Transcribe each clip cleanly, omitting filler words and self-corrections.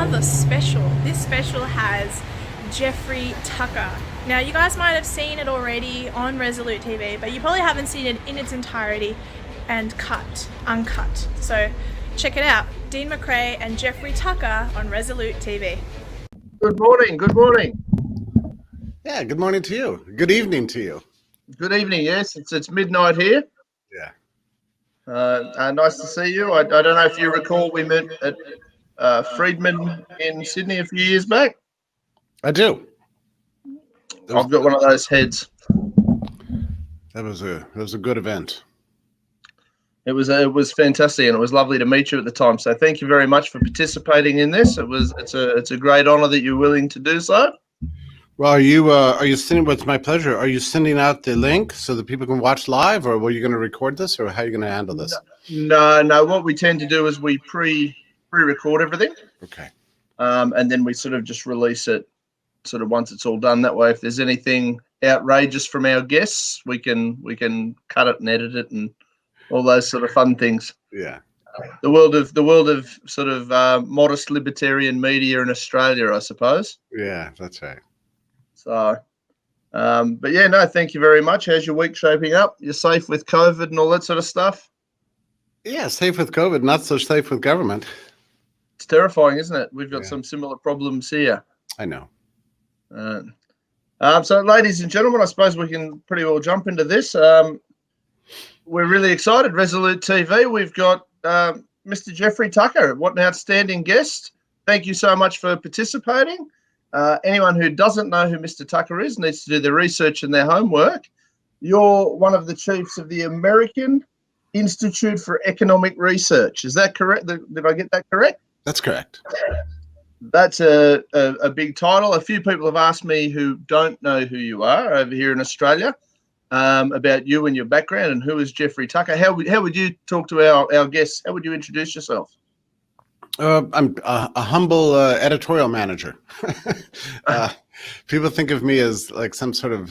another special. This special has Jeffrey Tucker. Now, you guys might have seen it already on Resolute TV, but you probably haven't seen it in its entirety and uncut. So check it out. Dean McCrae and Jeffrey Tucker on Resolute TV. Good morning. Good morning. Yeah, good morning to you. Good evening to you. Good evening. Yes, it's midnight here. Yeah. Nice to see you. I don't know if you recall, we met at Friedman in Sydney a few years back. I do. I've got one of those heads. That was a good event. It was fantastic, and it was lovely to meet you at the time. So thank you very much for participating in this. It's a great honour that you're willing to do so. Well, are you sending? It's my pleasure. Are you sending out the link so that people can watch live, or were you going to record this, or how are you going to handle this? No. What we tend to do is we pre-record everything. Okay. And then we sort of just release it sort of once it's all done. That way, if there's anything outrageous from our guests, we can cut it and edit it and all those sort of fun things. Yeah. The world of sort of modest libertarian media in Australia, I suppose. Yeah, that's right. So, but yeah, no, thank you very much. How's your week shaping up? You're safe with COVID and all that sort of stuff? Yeah, safe with COVID, not so safe with government. It's terrifying, isn't it? We've got some similar problems here. I know. So, ladies and gentlemen, I suppose we can pretty well jump into this. We're really excited. Resolute TV, we've got Mr. Jeffrey Tucker. What an outstanding guest. Thank you so much for participating. Anyone who doesn't know who Mr. Tucker is needs to do their research and their homework. You're one of the chiefs of the American Institute for Economic Research. Is that correct? Did I get that correct? That's correct. That's a big title. A few people have asked me who don't know who you are over here in Australia about you and your background and who is Jeffrey Tucker. How would you talk to our guests? How would you introduce yourself? I'm a humble editorial manager. People think of me as like some sort of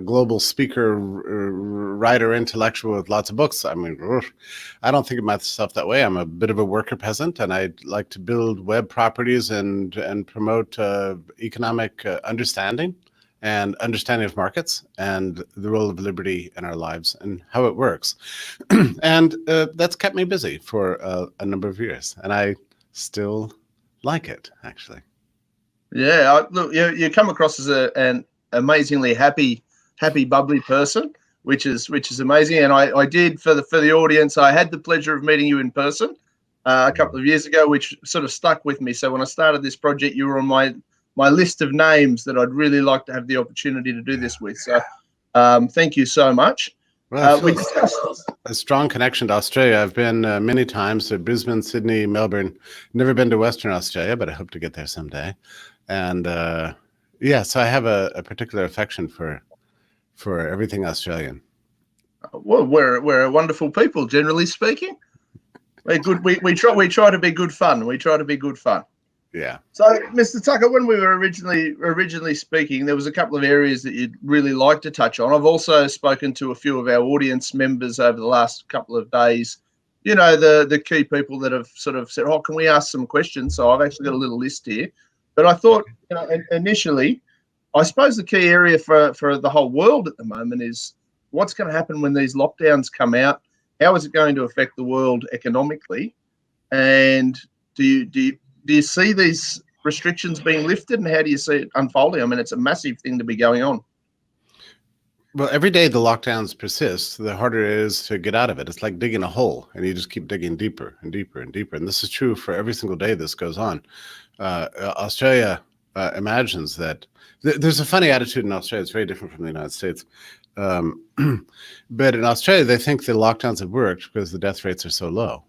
global speaker, writer, intellectual with lots of books. I mean, I don't think of myself that way. I'm a bit of a worker peasant, and I like to build web properties and promote economic understanding and understanding of markets and the role of liberty in our lives and how it works. And that's kept me busy for a number of years, and I still like it, actually. Yeah, look, you come across as an amazingly happy, bubbly person, which is amazing. And I did for the audience. I had the pleasure of meeting you in person a couple of years ago, which sort of stuck with me. So when I started this project, you were on my list of names that I'd really like to have the opportunity to do this with. So thank you so much. Well, we discussed a strong connection to Australia. I've been many times to Brisbane, Sydney, Melbourne. Never been to Western Australia, but I hope to get there someday. And so I have a particular affection for everything Australian. Well, we're a wonderful people, generally speaking. We're good. We try to be good fun. We try to be good fun. Yeah. So, Mr. Tucker, when we were originally speaking, there was a couple of areas that you'd really like to touch on. I've also spoken to a few of our audience members over the last couple of days. You know, the key people that have sort of said, "Oh, can we ask some questions?" So I've actually got a little list here. But I thought, initially, I suppose the key area for the whole world at the moment is what's going to happen when these lockdowns come out. How is it going to affect the world economically? And do you see these restrictions being lifted, and how do you see it unfolding? I mean, it's a massive thing to be going on. Well, every day the lockdowns persist, the harder it is to get out of it. It's like digging a hole, and you just keep digging deeper and deeper and deeper. And this is true for every single day this goes on. Australia imagines that there's a funny attitude in Australia. It's very different from the United States. But in Australia, they think the lockdowns have worked because the death rates are so low.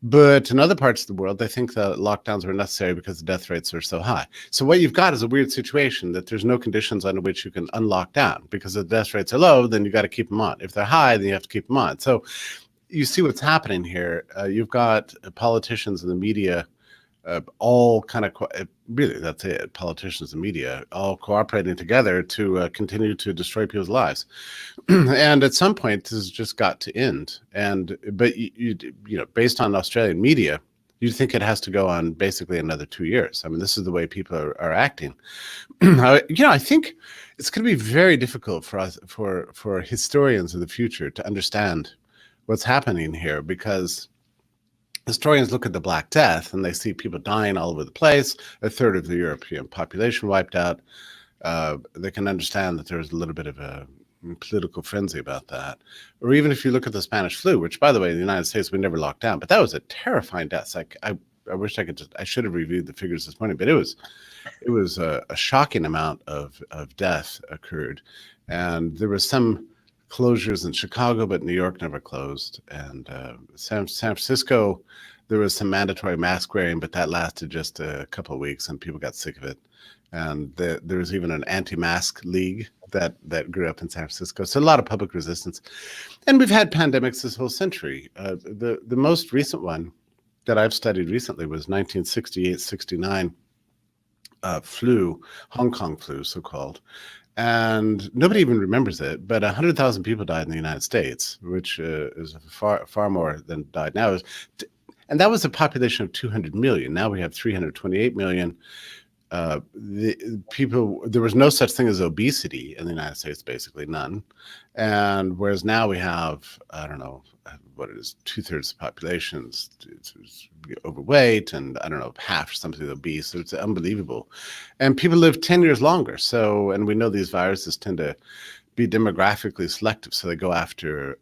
But in other parts of the world, they think that lockdowns were necessary because the death rates are so high. So what you've got is a weird situation that there's no conditions under which you can unlock down, because if the death rates are low, then you got to keep them on. If they're high, then you have to keep them on. So you see what's happening here. You've got politicians and the media all kind of, really, that's it, politicians and media all cooperating together to continue to destroy people's lives. And at some point, this has just got to end. But you know, based on Australian media, You'd think it has to go on basically another 2 years. I mean, this is the way people are acting. I think it's going to be very difficult for us, for historians of the future, to understand what's happening here, because historians look at the Black Death and they see people dying all over the place, a third of the European population wiped out. They can understand that there's a little bit of a political frenzy about that. Or even if you look at the Spanish flu, which, by the way, in the United States, we never locked down, but that was a terrifying death. Like, I wish I should have reviewed the figures this morning, but it was a shocking amount of death occurred. And there was some closures in Chicago, but New York never closed. And San Francisco, there was some mandatory mask wearing, but that lasted just a couple of weeks and people got sick of it. And there was even an anti-mask league that grew up in San Francisco. So a lot of public resistance. And we've had pandemics this whole century. The most recent one that I've studied recently was 1968-69 flu, Hong Kong flu, so-called. And nobody even remembers it, but 100,000 people died in the United States, which is far more than died now. And that was a population of 200 million. Now we have 328 million. There was no such thing as obesity in the United States, basically none. And whereas now we have, I don't know, what it is, 2/3 of the population is overweight, and I don't know, half or something obese. So it's unbelievable. And people live 10 years longer. So, and we know these viruses tend to be demographically selective. So they go after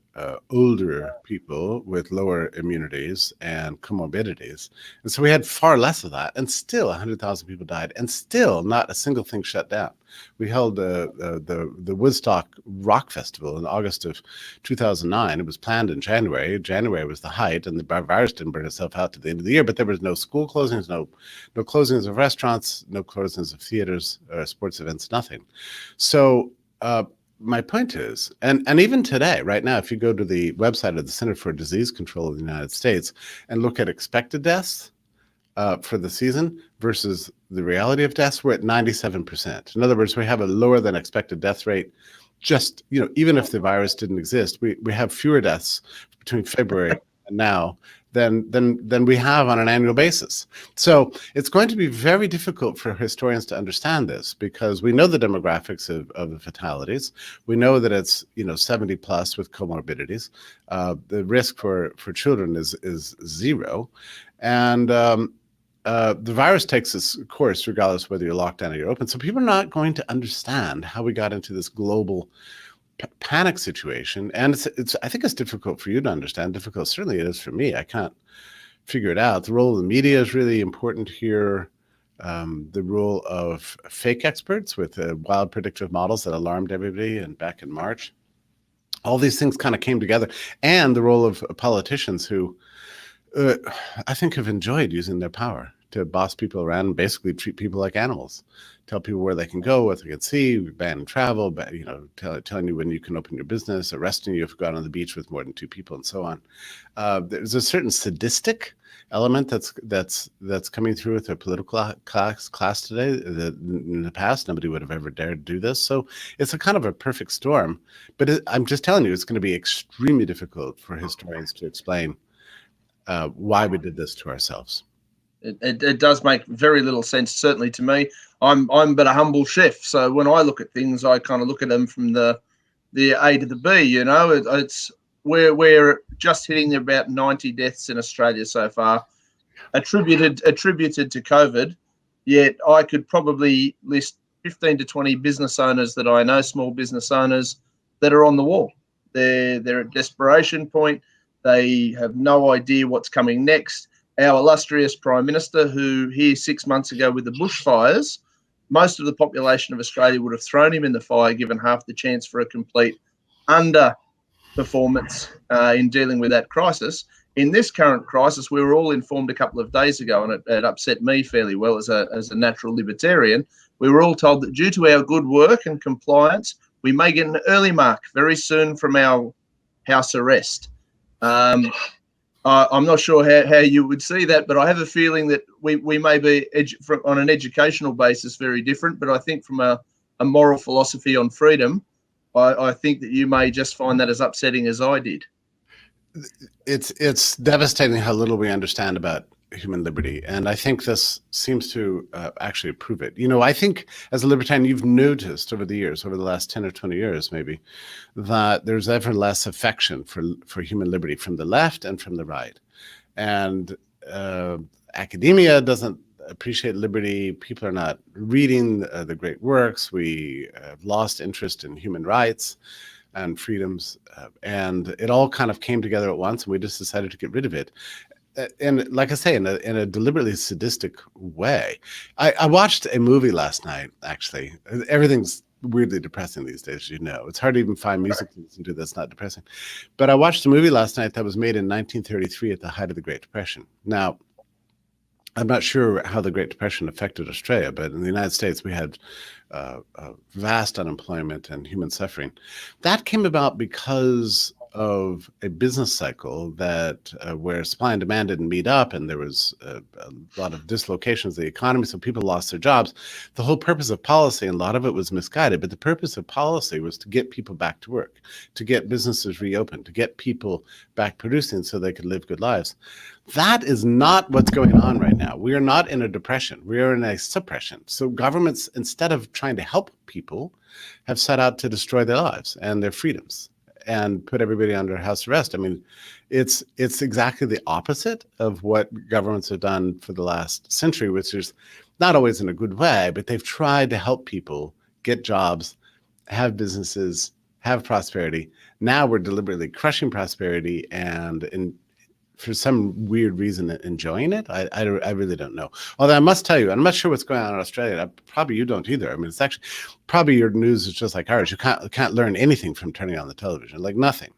older people with lower immunities and comorbidities. And so we had far less of that. And still 100,000 people died, and still not a single thing shut down. We held the Woodstock Rock Festival in August of 2009. It was planned in January. January was the height, and the virus didn't burn itself out to the end of the year. But there was no school closings, no closings of restaurants, no closings of theaters, sports events, nothing. So my point is, and even today, right now, if you go to the website of the Center for Disease Control of the United States and look at expected deaths for the season versus the reality of deaths, we're at 97%. In other words, we have a lower than expected death rate. Just, even if the virus didn't exist, we have fewer deaths between February and now than we have on an annual basis. So it's going to be very difficult for historians to understand this, because we know the demographics of the fatalities. We know that it's 70 plus with comorbidities. The risk for children is zero, and the virus takes its course regardless whether you're locked down or you're open. So people are not going to understand how we got into this global panic situation. And I think it's difficult for you to understand. Difficult, certainly it is for me. I can't figure it out. The role of the media is really important here. The role of fake experts with wild predictive models that alarmed everybody and back in March. All these things kind of came together. And the role of politicians who I think have enjoyed using their power to boss people around and basically treat people like animals. Tell people where they can go, what they can see, ban travel, but telling you when you can open your business, arresting you if you go out on the beach with more than 2 people, and so on. There's a certain sadistic element that's coming through with our political class today. That in the past, nobody would have ever dared do this. So it's a kind of a perfect storm. But I'm just telling you, it's going to be extremely difficult for historians to explain why we did this to ourselves. It does make very little sense, certainly to me. I'm but a humble chef, so when I look at things, I kind of look at them from the A to the B. It's we're just hitting about 90 deaths in Australia so far, attributed to COVID. Yet I could probably list 15 to 20 business owners that I know, small business owners, that are on the wall. They're at desperation point. They have no idea what's coming next. Our illustrious Prime Minister, who here 6 months ago with the bushfires, most of the population of Australia would have thrown him in the fire, given half the chance for a complete underperformance in dealing with that crisis. In this current crisis, we were all informed a couple of days ago, and it upset me fairly well as a natural libertarian. We were all told that due to our good work and compliance, we may get an early mark very soon from our house arrest. I'm not sure how you would see that, but I have a feeling that we may be on an educational basis very different. But I think from a moral philosophy on freedom, I think that you may just find that as upsetting as I did. It's devastating how little we understand about human liberty. And I think this seems to actually prove it. You know, I think as a libertarian, you've noticed over the years, over the last 10 or 20 years maybe, that there's ever less affection for human liberty from the left and from the right. And academia doesn't appreciate liberty. People are not reading the great works. We have lost interest in human rights and freedoms. And it all kind of came together at once, and we just decided to get rid of it. And like I say, in a deliberately sadistic way. I watched a movie last night, actually. Everything's weirdly depressing these days, you know. It's hard to even find music to listen to that's not depressing. But I watched a movie last night that was made in 1933 at the height of the Great Depression. Now, I'm not sure how the Great Depression affected Australia, but in the United States, we had vast unemployment and human suffering. That came about because of a business cycle that where supply and demand didn't meet up, and there was a lot of dislocations of the economy, so people lost their jobs. The whole purpose of policy, and a lot of it was misguided, but the purpose of policy was to get people back to work, to get businesses reopened, to get people back producing so they could live good lives. That is not what's going on right now. We are not in a depression. We are in a suppression. So governments, instead of trying to help people, have set out to destroy their lives and their freedoms and put everybody under house arrest. I mean, it's exactly the opposite of what governments have done for the last century, which is not always in a good way, but they've tried to help people get jobs, have businesses, have prosperity. Now we're deliberately crushing prosperity and for some weird reason enjoying it. I really don't know. Although I must tell you, I'm not sure what's going on in Australia. Probably you don't either. I mean, it's actually probably your news is just like ours. You can't learn anything from turning on the television, like nothing.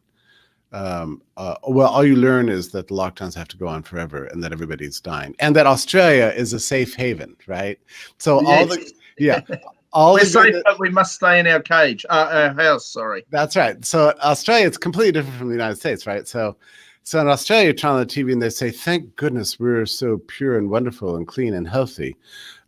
Well, all you learn is that the lockdowns have to go on forever and that everybody's dying and that Australia is a safe haven, right? So Yes. all we're the safe, but we must stay in our cage, our house. Sorry. That's right. So Australia, it's completely different from the United States, right? So in Australia, you turn on the TV and they say, thank goodness we're so pure and wonderful and clean and healthy.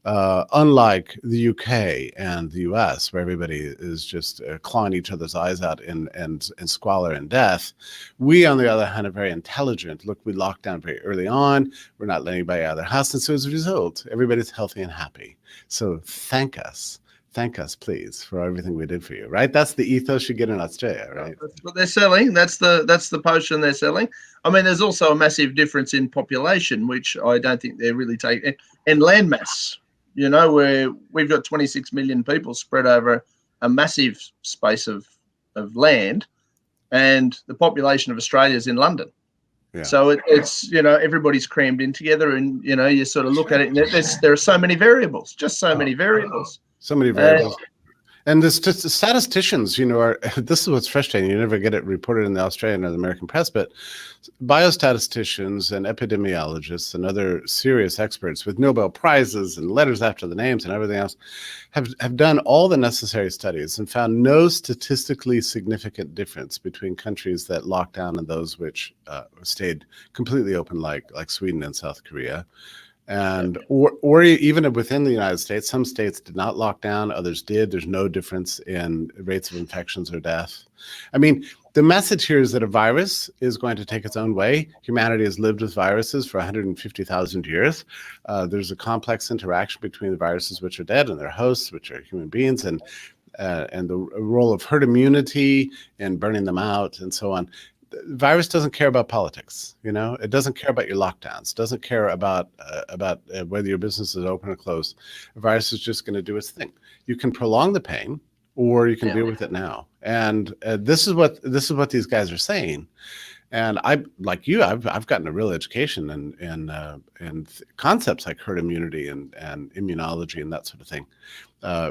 Unlike the UK and the US, where everybody is just clawing each other's eyes out in squalor and death. We, on the other hand, are very intelligent. Look, we locked down very early on. We're not letting anybody out of their house. And so as a result, everybody's healthy and happy. So thank us. Thank us, please, for everything we did for you, right? That's the ethos you get in Australia, right? That's what they're selling. That's the potion they're selling. I mean, there's also a massive difference in population, which I don't think they're really taking, and landmass. You know, where we've got 26 million people spread over a massive space of land, and the population of Australia is in London. Yeah. So it's, you know, everybody's crammed in together, and, you know, you sort of look at it, and there are so many variables, just so many variables. So many variables. And the statisticians, you know, this is what's frustrating. You never get it reported in the Australian or the American press, but biostatisticians and epidemiologists and other serious experts with Nobel Prizes and letters after the names and everything else have done all the necessary studies and found no statistically significant difference between countries that locked down and those which stayed completely open, like Sweden and South Korea. And or even within the United States, some states did not lock down, others did. There's no difference in rates of infections or death. I mean, the message here is that a virus is going to take its own way. Humanity has lived with viruses for 150,000 years. There's a complex interaction between the viruses which are dead and their hosts, which are human beings, and the role of herd immunity and burning them out and so on. The virus doesn't care about politics, you know. It doesn't care about your lockdowns. It doesn't care about whether your business is open or closed. The virus is just going to do its thing. You can prolong the pain, or you can deal with it now. And this is what these guys are saying. And I, like you, I've gotten a real education in concepts like herd immunity and immunology and that sort of thing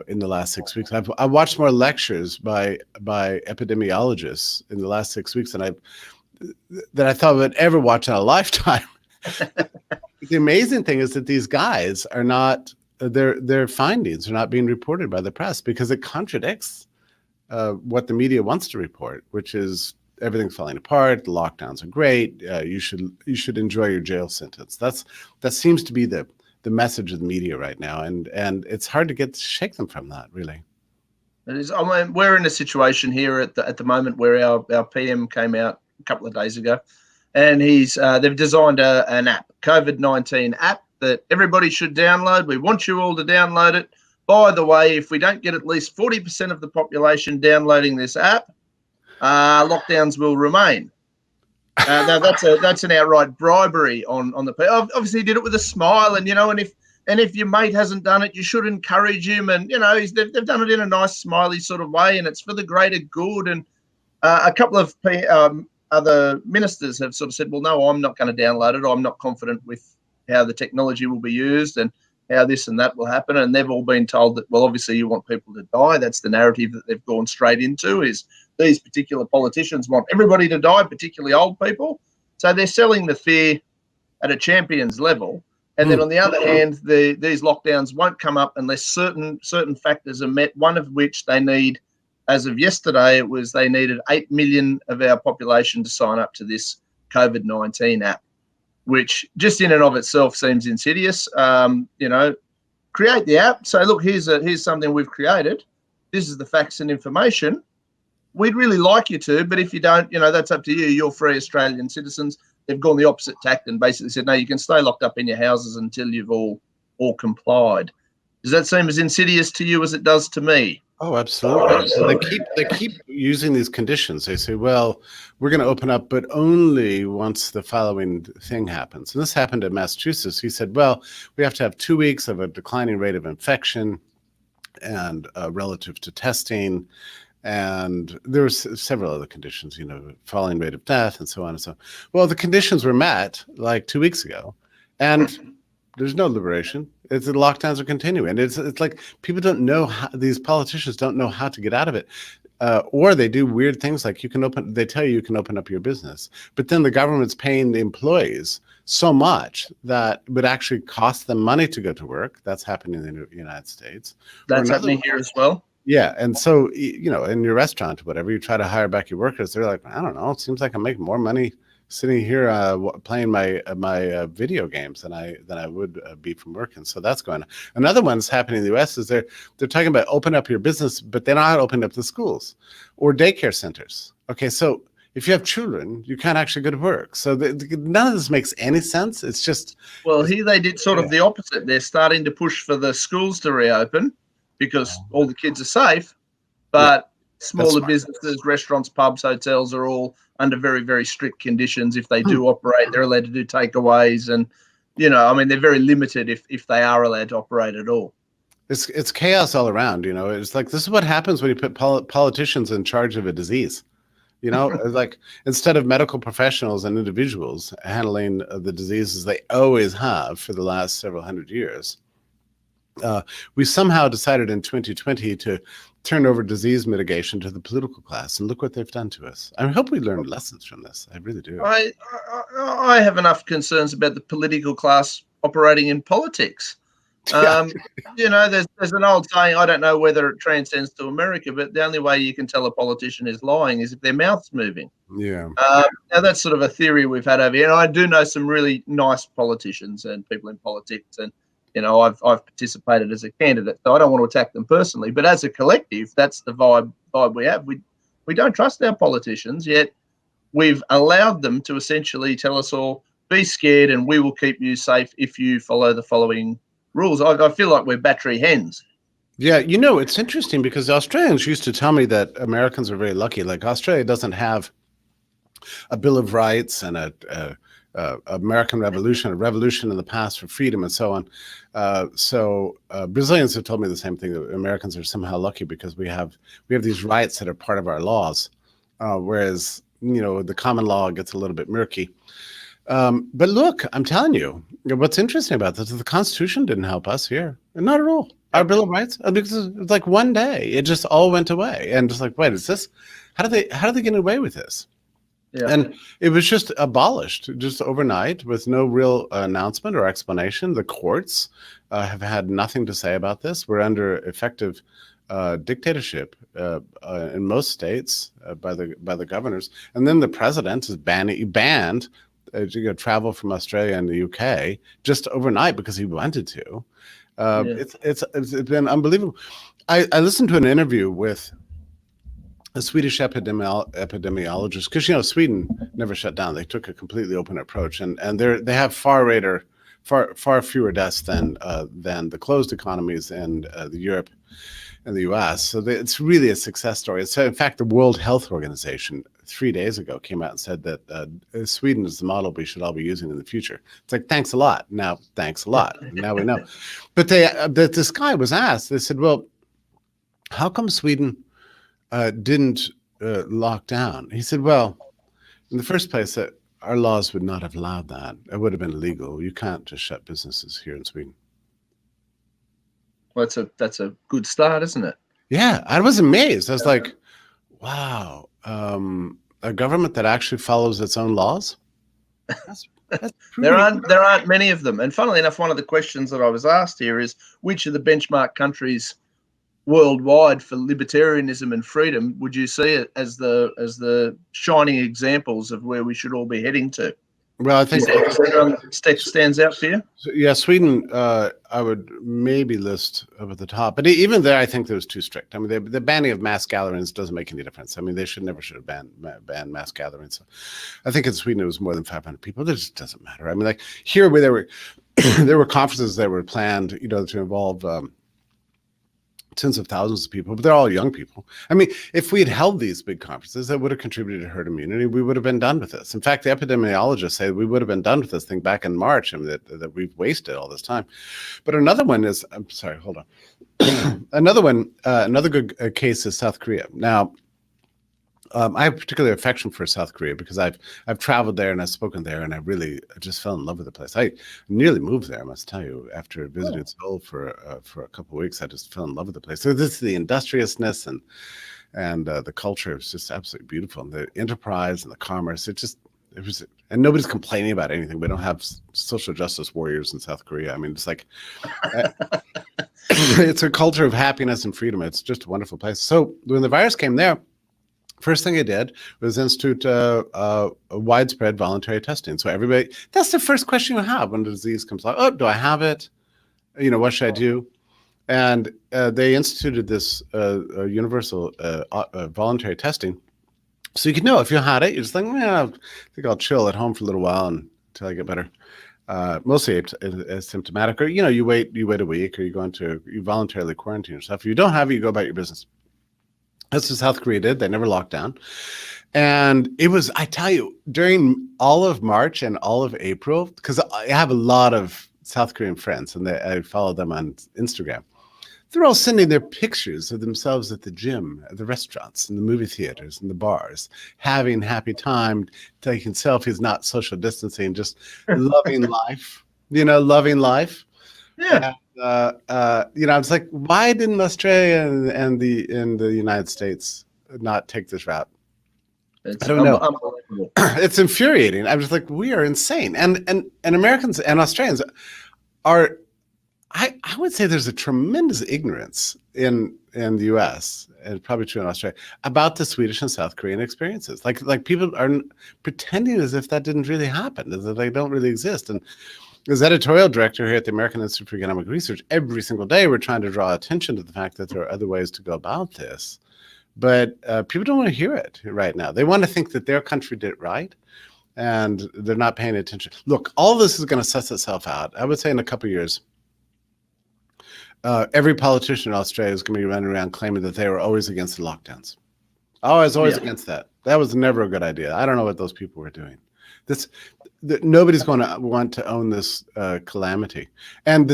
in the last 6 weeks. I've watched more lectures by epidemiologists in the last 6 weeks than I thought I would ever watch in a lifetime. The amazing thing is that these guys are not, their findings are not being reported by the press because it contradicts what the media wants to report, which is everything's falling apart. The lockdowns are great. You should enjoy your jail sentence. That seems to be the message of the media right now, and it's hard to shake them from that, really. It is. I mean, we're in a situation here at the moment where our PM came out a couple of days ago, and they've designed an app, COVID-19 app, that everybody should download. We want you all to download it. By the way, if we don't get at least 40% of the population downloading this app, lockdowns will remain. Now that's an outright bribery on the people. Obviously, he did it with a smile, and if your mate hasn't done it, you should encourage him. And they've done it in a nice, smiley sort of way, and it's for the greater good. And a couple of other ministers have sort of said, well, no, I'm not going to download it. I'm not confident with how the technology will be used and how this and that will happen. And they've all been told that, well, obviously you want people to die. That's the narrative that they've gone straight into, is these particular politicians want everybody to die, particularly old people. So they're selling the fear at a champion's level. And then on the other hand, these lockdowns won't come up unless certain factors are met, one of which they need. As of yesterday, they needed 8 million of our population to sign up to this COVID-19 app, which just in and of itself seems insidious. Create the app. Say, look, here's something we've created. This is the facts and information. We'd really like you to, but if you don't, that's up to you. You're free Australian citizens. They've gone the opposite tact and basically said, no, you can stay locked up in your houses until you've all complied. Does that seem as insidious to you as it does to me? Oh, absolutely. So they keep using these conditions. They say, well, we're going to open up, but only once the following thing happens. And this happened in Massachusetts. He said, well, we have to have 2 weeks of a declining rate of infection and relative to testing. And there were several other conditions, falling rate of death and so on and so on. Well, the conditions were met like 2 weeks ago, and there's no liberation. The lockdowns are continuing. It's like people don't know these politicians don't know how to get out of it. Or they do weird things like they tell you can open up your business, but then the government's paying the employees so much that it would actually cost them money to go to work. That's happening in the United States. That's happening here as well. Yeah. And so, in your restaurant or whatever, you try to hire back your workers. They're like, I don't know. It seems like I'm making more money sitting here playing my video games than I would be from working. So that's going on. Another one's happening in the U.S. is they're talking about open up your business, but they're not opening up the schools or daycare centers. Okay, so if you have children, you can't actually go to work. So none of this makes any sense. It's just here they did sort of the opposite. They're starting to push for the schools to reopen because all the kids are safe, but smaller businesses, restaurants, pubs, hotels are all under very, very strict conditions. If they do operate, they're allowed to do takeaways, and they're very limited if they are allowed to operate at all. It's chaos all around. It's like this is what happens when you put politicians in charge of a disease. Like instead of medical professionals and individuals handling the diseases they always have for the last several hundred years, we somehow decided in 2020 to turn over disease mitigation to the political class, and look what they've done to us. I hope we learned lessons from this. I really do. I have enough concerns about the political class operating in politics. There's an old saying, I don't know whether it transcends to America, but the only way you can tell a politician is lying is if their mouth's moving. Yeah. Now that's sort of a theory we've had over here. And I do know some really nice politicians and people in politics, and I've participated as a candidate, so I don't want to attack them personally. But as a collective, that's the vibe we have. We don't trust our politicians, yet we've allowed them to essentially tell us all, be scared and we will keep you safe if you follow the following rules. I feel like we're battery hens. Yeah, it's interesting because Australians used to tell me that Americans are very lucky. Like Australia doesn't have a Bill of Rights and a American Revolution, a revolution in the past for freedom and so on. So Brazilians have told me the same thing, that Americans are somehow lucky because we have these rights that are part of our laws, whereas the common law gets a little bit murky. But look, I'm telling you, what's interesting about this is the Constitution didn't help us here, not at all. Our Bill of Rights, because it's like one day it just all went away, and just like, wait, is this? How do they get away with this? Yeah. And it was just abolished just overnight with no real announcement or explanation. The courts have had nothing to say about this. We're under effective dictatorship in most states by the governors, and then the president is banned travel from Australia and the UK just overnight because he wanted to. It's been unbelievable. I listened to an interview with a Swedish epidemiologist, because Sweden never shut down. They took a completely open approach, and they have far fewer deaths than the closed economies in the Europe and the U.S. So it's really a success story. So in fact, the World Health Organization 3 days ago came out and said that Sweden is the model we should all be using in the future. It's like, thanks a lot. Now, thanks a lot. Now we know. But this guy was asked. They said, well, how come Sweden didn't lock down? He said, well, in the first place, our laws would not have allowed that. It would have been illegal. You can't just shut businesses here in Sweden. Well, that's a good start, isn't it? Yeah, I was amazed. I was like, wow, a government that actually follows its own laws? That's there aren't many of them. And funnily enough, one of the questions that I was asked here is, which of the benchmark countries worldwide for libertarianism and freedom would you see it as the shining examples of where we should all be heading to? Well, I think stands out for you. Yeah, Sweden, I would maybe list up at the top, but even there, I think that was too strict. I mean, the banning of mass gatherings doesn't make any difference. I mean, they should have banned mass gatherings. So I think in Sweden it was more than 500 people. It just doesn't matter. I mean, like here, where there were conferences that were planned, to involve tens of thousands of people, but they're all young people. I mean, if we had held these big conferences, that would have contributed to herd immunity. We would have been done with this. In fact, the epidemiologists say we would have been done with this thing back in March, and that we've wasted all this time. But another one is, I'm sorry, hold on. Another good case is South Korea. Now, I have particular affection for South Korea because I've traveled there and I've spoken there, and I just fell in love with the place. I nearly moved there, I must tell you. After visiting Seoul for a couple of weeks, I just fell in love with the place. So this is the industriousness and the culture is just absolutely beautiful. And the enterprise and the commerce, and nobody's complaining about anything. We don't have social justice warriors in South Korea. I mean, it's like, it's a culture of happiness and freedom. It's just a wonderful place. So when the virus came there, first thing I did was institute widespread voluntary testing. So everybody, that's the first question you have when the disease comes out. Oh, do I have it? What should I do? And they instituted this universal voluntary testing. So you could know if you had it, you're just like, I think I'll chill at home for a little while until I get better. Mostly asymptomatic, or, you wait a week, or you voluntarily quarantine yourself. If you don't have it, you go about your business. That's what South Korea did. They never locked down. And it was, I tell you, during all of March and all of April, because I have a lot of South Korean friends and I follow them on Instagram. They're all sending their pictures of themselves at the gym, at the restaurants, and the movie theaters, and the bars, having happy time, taking selfies, not social distancing, just loving life, loving life. Yeah. I was like, why didn't Australia and the United States not take this route? I don't know. Unbelievable. It's infuriating. I'm just like, we are insane. And Americans and Australians are, I would say there's a tremendous ignorance in the US, and probably true in Australia, about the Swedish and South Korean experiences. Like people are pretending as if that didn't really happen, as if they don't really exist. And as editorial director here at the American Institute for Economic Research, every single day we're trying to draw attention to the fact that there are other ways to go about this. But people don't want to hear it right now. They want to think that their country did it right, and they're not paying attention. Look, all this is going to suss itself out. I would say in a couple of years, every politician in Australia is going to be running around claiming that they were always against the lockdowns. Always against that. That was never a good idea. I don't know what those people were doing. Nobody's going to want to own this calamity and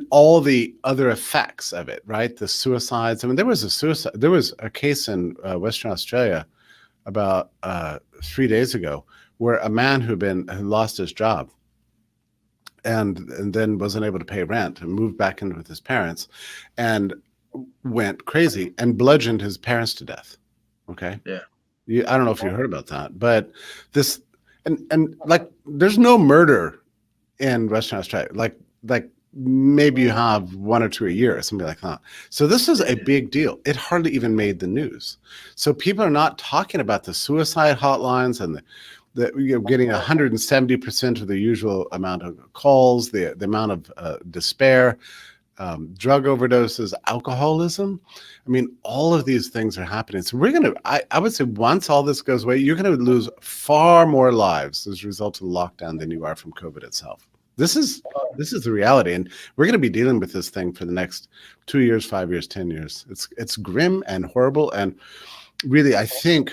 all the other effects of it, right? The suicides. I mean, there was a case in Western Australia about 3 days ago where a man who lost his job and then wasn't able to pay rent and moved back in with his parents and went crazy and bludgeoned his parents to death. Okay. Yeah. I don't know if you heard about that, but this. And like, there's no murder in Western Australia. Like maybe you have one or two a year or something like that. So this is a big deal. It hardly even made the news. So people are not talking about the suicide hotlines and the getting 170% of the usual amount of calls, the amount of despair. drug overdoses, alcoholism. I mean, all of these things are happening. So we're going to, I would say once all this goes away, you're going to lose far more lives as a result of the lockdown than you are from COVID itself. This is the reality. And we're going to be dealing with this thing for the next 2 years, 5 years, 10 years. It's grim and horrible. And really, I think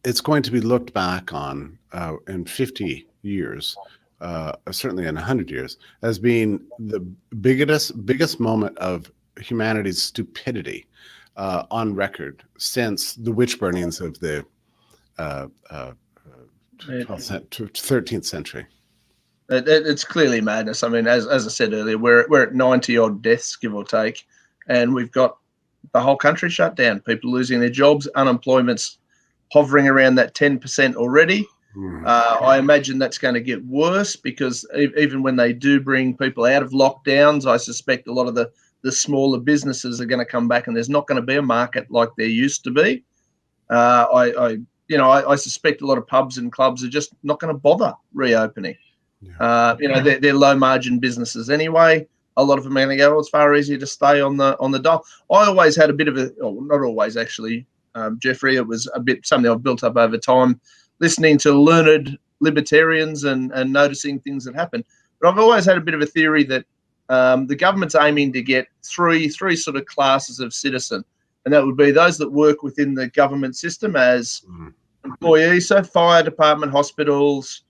it's going to be looked back on in 50 years, certainly in 100 years, as being the biggest moment of humanity's stupidity on record since the witch burnings of the 13th century. It's clearly madness. I mean, as I said earlier, we're at 90 odd deaths, give or take, and we've got the whole country shut down. People losing their jobs, unemployment's hovering around that 10% already. I imagine that's going to get worse because even when they do bring people out of lockdowns, I suspect a lot of the smaller businesses are going to come back, and there's not going to be a market like there used to be. I suspect a lot of pubs and clubs are just not going to bother reopening. Yeah. They're low margin businesses anyway. A lot of them are going to go, well, it's far easier to stay on the dole. I always had a bit of not always actually, Jeffrey, it was a bit something I've built up over time, listening to learned libertarians and noticing things that happen. But I've always had a bit of a theory that the government's aiming to get three sort of classes of citizen, and that would be those that work within the government system as employees, so fire department, hospitals,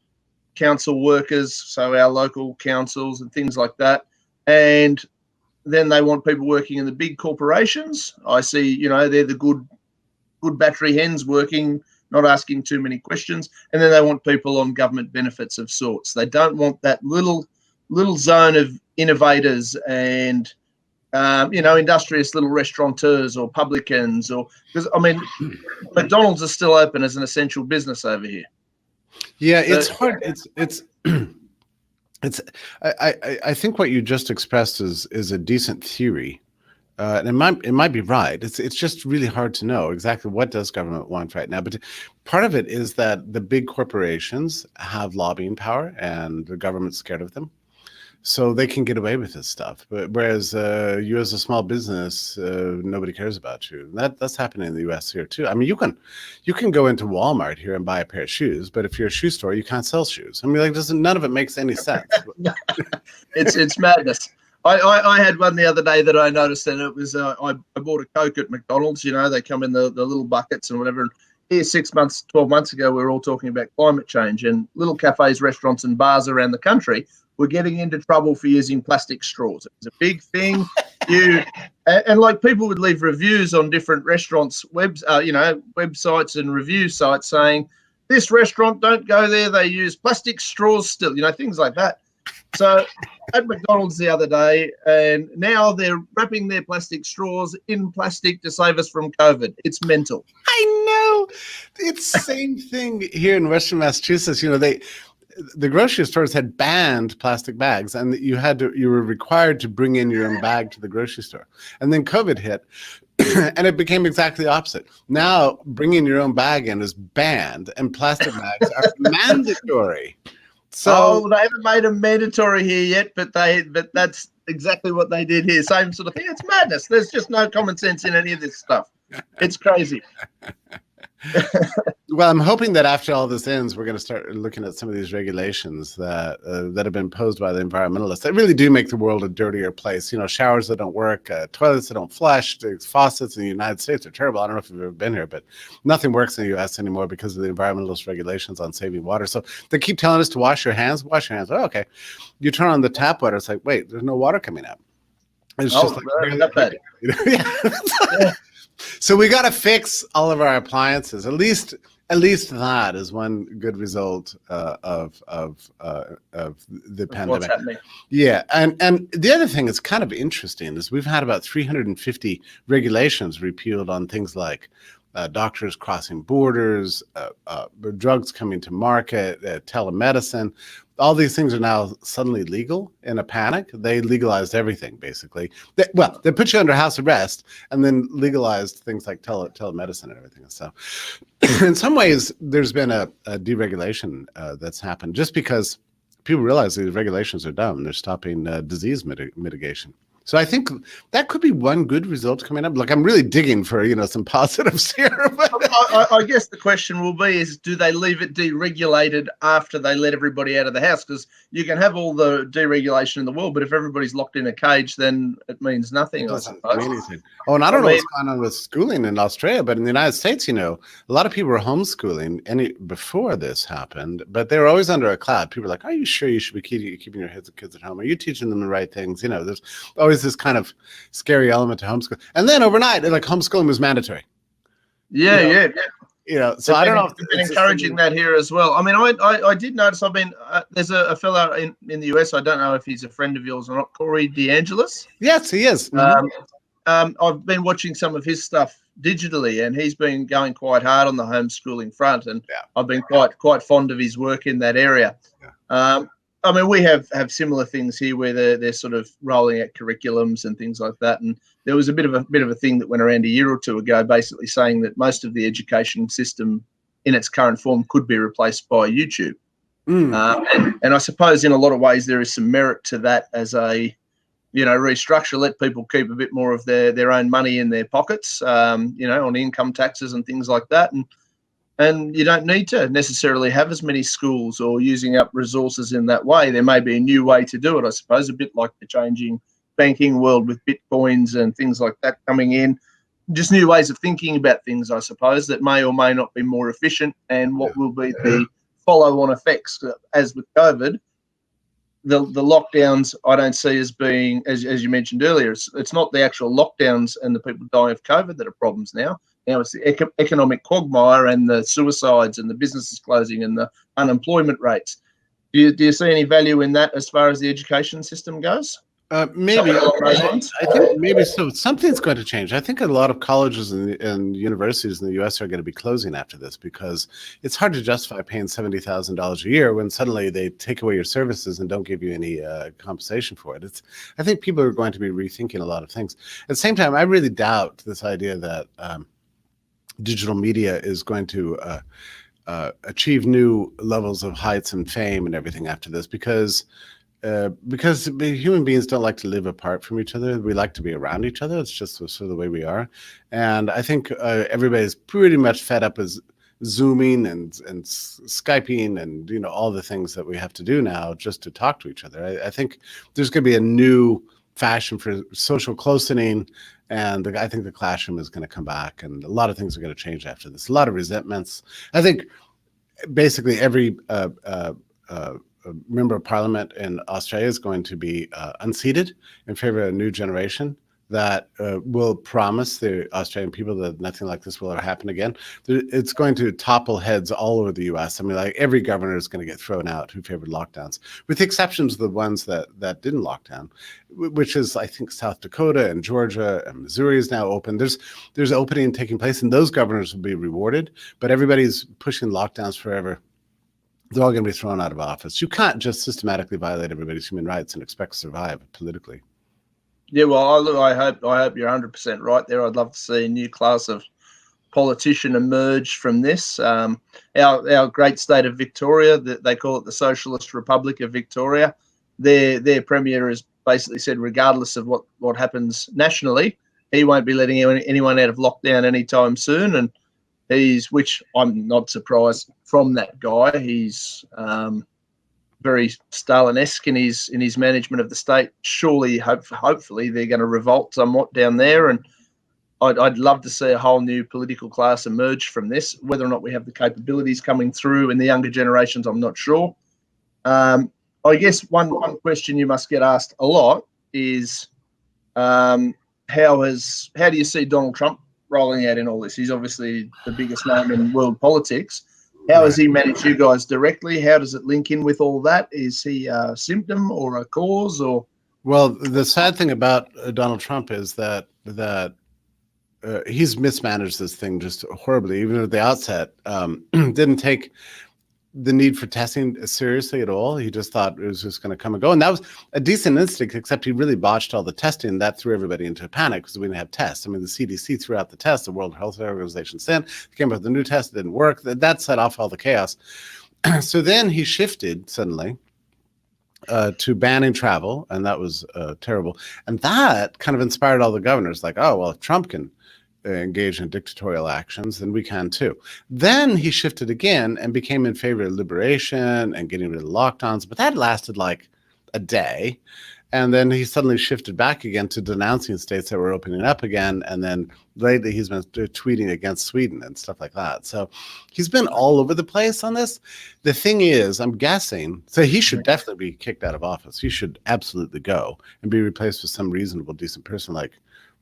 council workers, so our local councils and things like that. And then they want people working in the big corporations. I see, they're the good battery hens working, not asking too many questions. And then they want people on government benefits of sorts. They don't want that little zone of innovators and industrious little restaurateurs or publicans, or because I mean, McDonald's is still open as an essential business over here. Yeah, it's hard. I think what you just expressed is a decent theory, and it might be right. It's just really hard to know exactly what does government want right now. But part of it is that the big corporations have lobbying power, and the government's scared of them, so they can get away with this stuff. But whereas you as a small business, nobody cares about you. That's happening in the U.S. here too. I mean, you can go into Walmart here and buy a pair of shoes, but if you're a shoe store, you can't sell shoes. I mean, none of it makes any sense. It's madness. I had one the other day that I noticed, and it was I bought a Coke at McDonald's. They come in the little buckets and whatever. And here 12 months ago, we were all talking about climate change, and little cafes, restaurants, and bars around the country were getting into trouble for using plastic straws. It was a big thing. And like people would leave reviews on different restaurants' websites and review sites saying, this restaurant, don't go there, they use plastic straws still, things like that. So at McDonald's the other day, and now they're wrapping their plastic straws in plastic to save us from COVID. It's mental. I know. It's the same thing here in Western Massachusetts. The grocery stores had banned plastic bags, and you were required to bring in your own bag to the grocery store. And then COVID hit, and it became exactly the opposite. Now bringing your own bag in is banned, and plastic bags are mandatory. So they haven't made them mandatory here yet, but that's exactly what they did here. Same sort of thing. It's madness. There's just no common sense in any of this stuff. It's crazy. Well, I'm hoping that after all this ends, we're going to start looking at some of these regulations that have been posed by the environmentalists that really do make the world a dirtier place. Showers that don't work, toilets that don't flush, the faucets in the United States are terrible. I don't know if you've ever been here, but nothing works in the U.S. anymore because of the environmentalist regulations on saving water. So they keep telling us to wash your hands. Wash your hands. Oh, okay. You turn on the tap water. It's like, wait, there's no water coming out. It's just like not bad. Yeah. So we got to fix all of our appliances. At least that is one good result of the pandemic. Yeah, and the other thing that's kind of interesting is we've had about 350 regulations repealed on things like doctors crossing borders, drugs coming to market, telemedicine. All these things are now suddenly legal in a panic. They legalized everything, basically. They put you under house arrest and then legalized things like telemedicine and everything. So in some ways, there's been a deregulation that's happened just because people realize these regulations are dumb. They're stopping disease mitigation. So I think that could be one good result coming up. Look, I'm really digging for, some positives here. I guess the question will be is, do they leave it deregulated after they let everybody out of the house? Because you can have all the deregulation in the world, but if everybody's locked in a cage, then it means nothing, It I doesn't suppose. mean anything. Oh, and I don't know what's going on with schooling in Australia, but in the United States, a lot of people were homeschooling before this happened, but they were always under a cloud. People were like, are you sure you should be keeping your kids at home? Are you teaching them the right things? There's always this kind of scary element to homeschool. And then overnight, homeschooling was mandatory. Yeah. So I don't know if they've been encouraging that here as well. I mean, I did notice. There's a fellow in the US. I don't know if he's a friend of yours or not. Corey DeAngelis. Yes, he is. I've been watching some of his stuff digitally, and he's been going quite hard on the homeschooling front, and I've been quite fond of his work in that area. Yeah. I mean, we have similar things here where they're sort of rolling out curriculums and things like that. And there was a bit of a thing that went around a year or two ago, basically saying that most of the education system in its current form could be replaced by YouTube. And I suppose in a lot of ways there is some merit to that as a restructure, let people keep a bit more of their own money in their pockets, on income taxes and things like that. And you don't need to necessarily have as many schools or using up resources in that way. There may be a new way to do it, I suppose, a bit like the changing banking world with Bitcoins and things like that coming in. Just new ways of thinking about things, I suppose, that may or may not be more efficient, and what will be the follow-on effects. As with COVID, the lockdowns I don't see as being, as you mentioned earlier, it's not the actual lockdowns and the people dying of COVID that are problems now. Now it's the economic quagmire and the suicides and the businesses closing and the unemployment rates. Do you see any value in that as far as the education system goes? Maybe. I think maybe so. Something's going to change. I think a lot of colleges and universities in the U.S. are going to be closing after this, because it's hard to justify paying $70,000 a year when suddenly they take away your services and don't give you any compensation for it. I think people are going to be rethinking a lot of things. At the same time, I really doubt this idea that digital media is going to achieve new levels of heights and fame and everything after this, because human beings don't like to live apart from each other. We like to be around each other. It's just sort of the way we are. And I think everybody's pretty much fed up as Zooming and Skyping and all the things that we have to do now just to talk to each other. I think there's going to be a new fashion for social closening, and I think the classroom is going to come back, and a lot of things are going to change after this. A lot of resentments. I think basically every member of parliament in Australia is going to be unseated in favor of a new generation that will promise the Australian people that nothing like this will ever happen again. It's going to topple heads all over the U.S. I mean, like every governor is going to get thrown out who favored lockdowns, with the exceptions of the ones that didn't lock down, which is, I think, South Dakota and Georgia and Missouri is now open. There's opening taking place, and those governors will be rewarded, but everybody's pushing lockdowns forever. They're all going to be thrown out of office. You can't just systematically violate everybody's human rights and expect to survive politically. Yeah, well, I hope you're 100% right there. I'd love to see a new class of politician emerge from this. Our great state of Victoria, they call it the Socialist Republic of Victoria. Their premier has basically said, regardless of what happens nationally, he won't be letting anyone out of lockdown anytime soon. And which I'm not surprised from that guy. He's very Stalin-esque in his management of the state. Surely, hopefully, they're going to revolt somewhat down there, and I'd love to see a whole new political class emerge from this. Whether or not we have the capabilities coming through in the younger generations, I'm not sure. I guess one question you must get asked a lot is, how do you see Donald Trump rolling out in all this? He's obviously the biggest name in world politics. How has he managed you guys directly? How does it link in with all that? Is he a symptom or a cause? Or well, the sad thing about Donald Trump is that he's mismanaged this thing just horribly. Even at the outset, didn't take the need for testing seriously at all. He just thought it was just going to come and go. And that was a decent instinct, except he really botched all the testing. That threw everybody into a panic because we didn't have tests. I mean, the CDC threw out the test, the World Health Organization came up with the new test, it didn't work. That set off all the chaos. So then he shifted suddenly to banning travel, and that was terrible. And that kind of inspired all the governors, like, oh, well, if Trump can engage in dictatorial actions, then we can too. Then he shifted again and became in favor of liberation and getting rid of lockdowns, but that lasted like a day. And then he suddenly shifted back again to denouncing states that were opening up again. And then lately he's been tweeting against Sweden and stuff like that. So he's been all over the place on this. The thing is, I'm guessing, so he should definitely be kicked out of office. He should absolutely go and be replaced with some reasonable, decent person like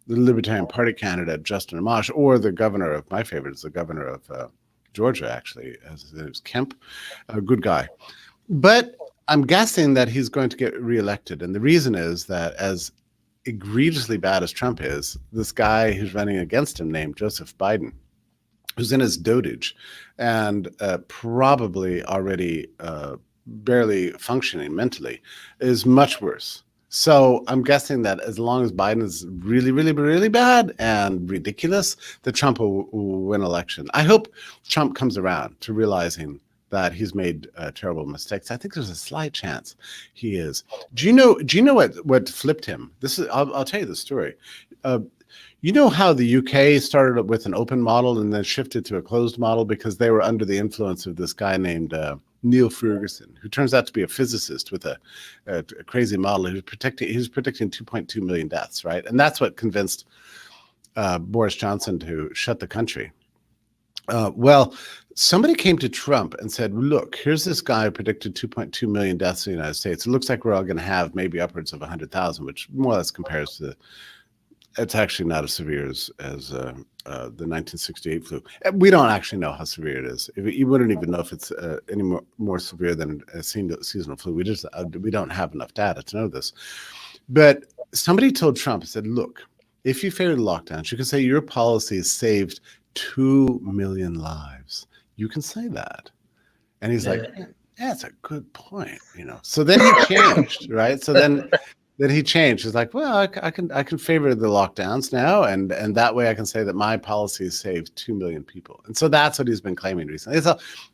the Libertarian Party candidate, Justin Amash, or the governor of, my favorite is the governor of Georgia, actually, as his name is Kemp, a good guy. But I'm guessing that he's going to get reelected. And the reason is that as egregiously bad as Trump is, this guy who's running against him named Joseph Biden, who's in his dotage and probably already barely functioning mentally, is much worse. So I'm guessing that as long as Biden is really, really, really bad and ridiculous, that Trump will win election. I hope Trump comes around to realizing that he's made terrible mistakes. I think there's a slight chance he is. Do you know what flipped him? This is I'll tell you the story. You know how the UK started with an open model and then shifted to a closed model because they were under the influence of this guy named Neil Ferguson, who turns out to be a physicist with a crazy model. He was predicting 2.2 million deaths, right? And that's what convinced Boris Johnson to shut the country. Well, somebody came to Trump and said, look, here's this guy who predicted 2.2 million deaths in the United States. It looks like we're all going to have maybe upwards of 100,000, which more or less compares to it's actually not as severe as the 1968 flu. We don't actually know how severe it is. You wouldn't even know if it's any more severe than a seasonal flu. We don't have enough data to know this. But somebody told Trump, said, look, if you favor the lockdowns, you can say your policy saved 2 million lives. You can say that. And he's like, yeah, that's a good point, So then he changed, right? So then he changed. He's like, well, I can favor the lockdowns now, and that way I can say that my policy saved 2 million people. And so that's what he's been claiming recently.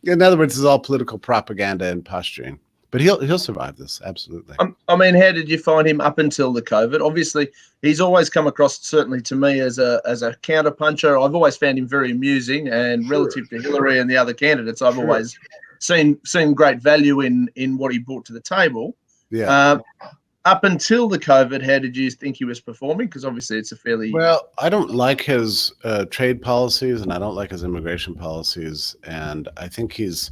In other words, it's all political propaganda and posturing. But he'll survive this, absolutely. I mean, how did you find him up until the COVID? Obviously, he's always come across, certainly to me, as a counterpuncher. I've always found him very amusing, and relative to Hillary and the other candidates, I've always seen great value in what he brought to the table. Yeah. Up until the COVID, how did you think he was performing? Because obviously it's a fairly... Well, I don't like his trade policies, and I don't like his immigration policies, and I think he's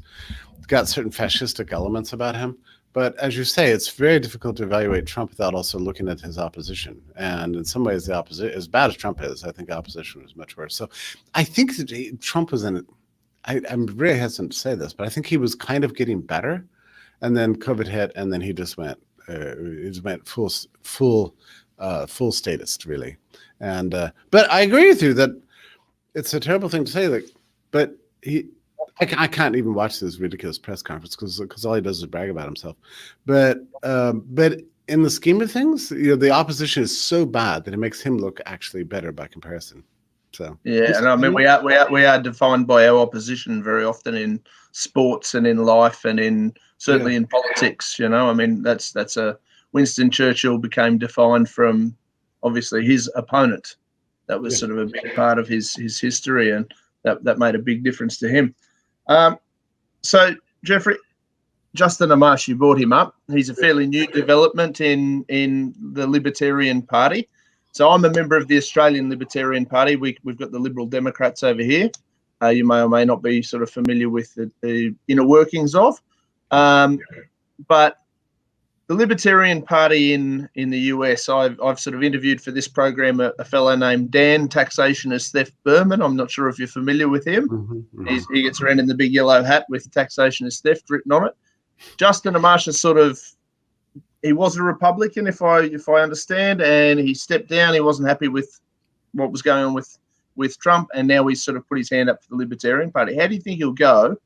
got certain fascistic elements about him. But as you say, it's very difficult to evaluate Trump without also looking at his opposition. And in some ways, the opposition, as bad as Trump is, I think opposition was much worse. So I think that Trump was in it. I'm really hesitant to say this, but I think he was kind of getting better. And then COVID hit, and then he just went full statist, really. And but I agree with you that it's a terrible thing to say. But I can't even watch this ridiculous press conference because all he does is brag about himself. But in the scheme of things, the opposition is so bad that it makes him look actually better by comparison. So yeah, and I mean we are defined by our opposition very often in sports and in life and in certainly in politics. I mean that's a Winston Churchill became defined from obviously his opponent. That was sort of a big part of his history, and that made a big difference to him. So Jeffrey, Justin Amash, you brought him up. He's a fairly new development in the Libertarian Party. So I'm a member of the Australian Libertarian Party. We've got the Liberal Democrats over here. You may or may not be sort of familiar with the inner workings of. But the Libertarian Party in the US, I've sort of interviewed for this program a fellow named Dan Taxationist Theft Berman. I'm not sure if you're familiar with him. Mm-hmm. He gets around in the big yellow hat with Taxationist Theft written on it. Justin Amash is he was a Republican, if I understand, and he stepped down. He wasn't happy with what was going on with Trump, and now he's sort of put his hand up for the Libertarian Party. How do you think he'll go?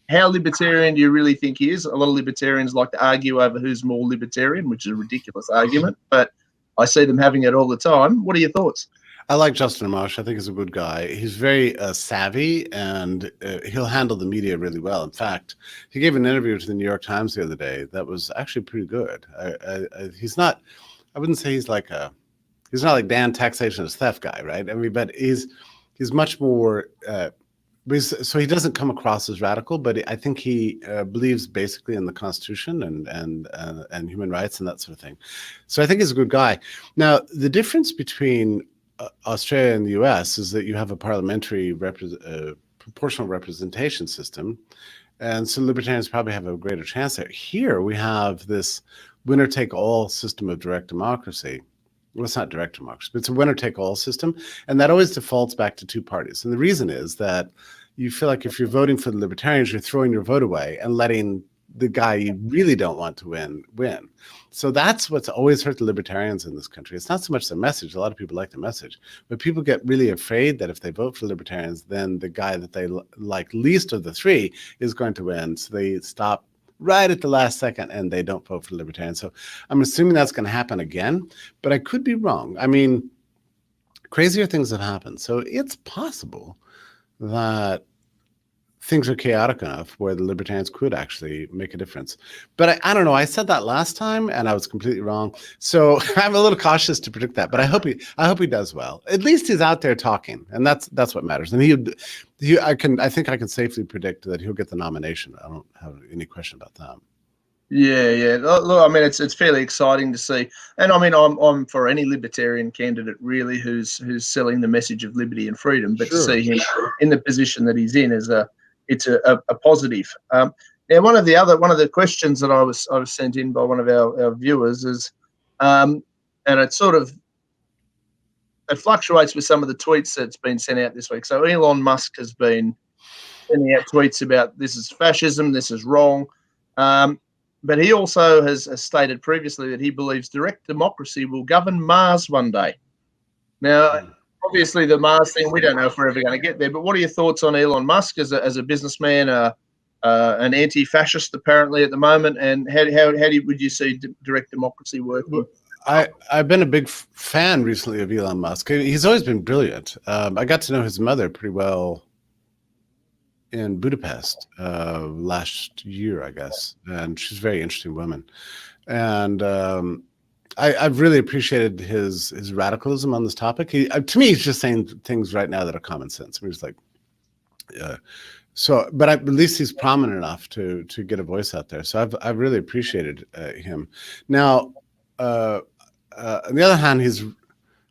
How libertarian do you really think he is? A lot of libertarians like to argue over who's more libertarian, which is a ridiculous argument, but I see them having it all the time. What are your thoughts? I like Justin Amash. I think he's a good guy. He's very savvy, and he'll handle the media really well. In fact, he gave an interview to the New York Times the other day that was actually pretty good. He's not. I wouldn't say he's like a. He's not like Dan taxation is theft guy, right? I mean, but he's much more. So he doesn't come across as radical, but I think he believes basically in the Constitution and human rights and that sort of thing. So I think he's a good guy. Now, the difference between Australia and the US is that you have a parliamentary proportional representation system, and so libertarians probably have a greater chance there. Here we have this winner-take-all system of direct democracy. Well, it's not direct democracy, but it's a winner-take-all system, and that always defaults back to two parties. And the reason is that you feel like if you're voting for the libertarians, you're throwing your vote away and letting the guy you really don't want to win. So that's what's always hurt the libertarians in this country. It's not so much the message. A lot of people like the message, but people get really afraid that if they vote for libertarians, then the guy that they like least of the three is going to win. So they stop right at the last second and they don't vote for libertarians. So I'm assuming that's going to happen again, but I could be wrong. I mean, crazier things have happened. So it's possible that things are chaotic enough where the libertarians could actually make a difference. But I don't know. I said that last time and I was completely wrong. So I'm a little cautious to predict that, but I hope he does well. At least he's out there talking, and that's what matters. And I think I can safely predict that he'll get the nomination. I don't have any question about that. Yeah. Look, I mean, it's fairly exciting to see, and I mean, I'm for any libertarian candidate really who's selling the message of liberty and freedom. But Sure. to see him in the position that he's in is it's a positive. Now, one of the questions that I was sent in by one of our viewers is, and it fluctuates with some of the tweets that's been sent out this week. So Elon Musk has been sending out tweets about this is fascism, this is wrong. But he also has stated previously that he believes direct democracy will govern Mars one day. Now, obviously, the Mars thing, we don't know if we're ever going to get there. But what are your thoughts on Elon Musk as a businessman, an anti-fascist apparently at the moment, and how would you see direct democracy working? I've been a big fan recently of Elon Musk. He's always been brilliant. I got to know his mother pretty well in Budapest last year, I guess, and she's a very interesting woman. And I've really appreciated his radicalism on this topic. To me, he's just saying things right now that are common sense. We're just like, but at least he's prominent enough to get a voice out there. So I've really appreciated him. Now, on the other hand,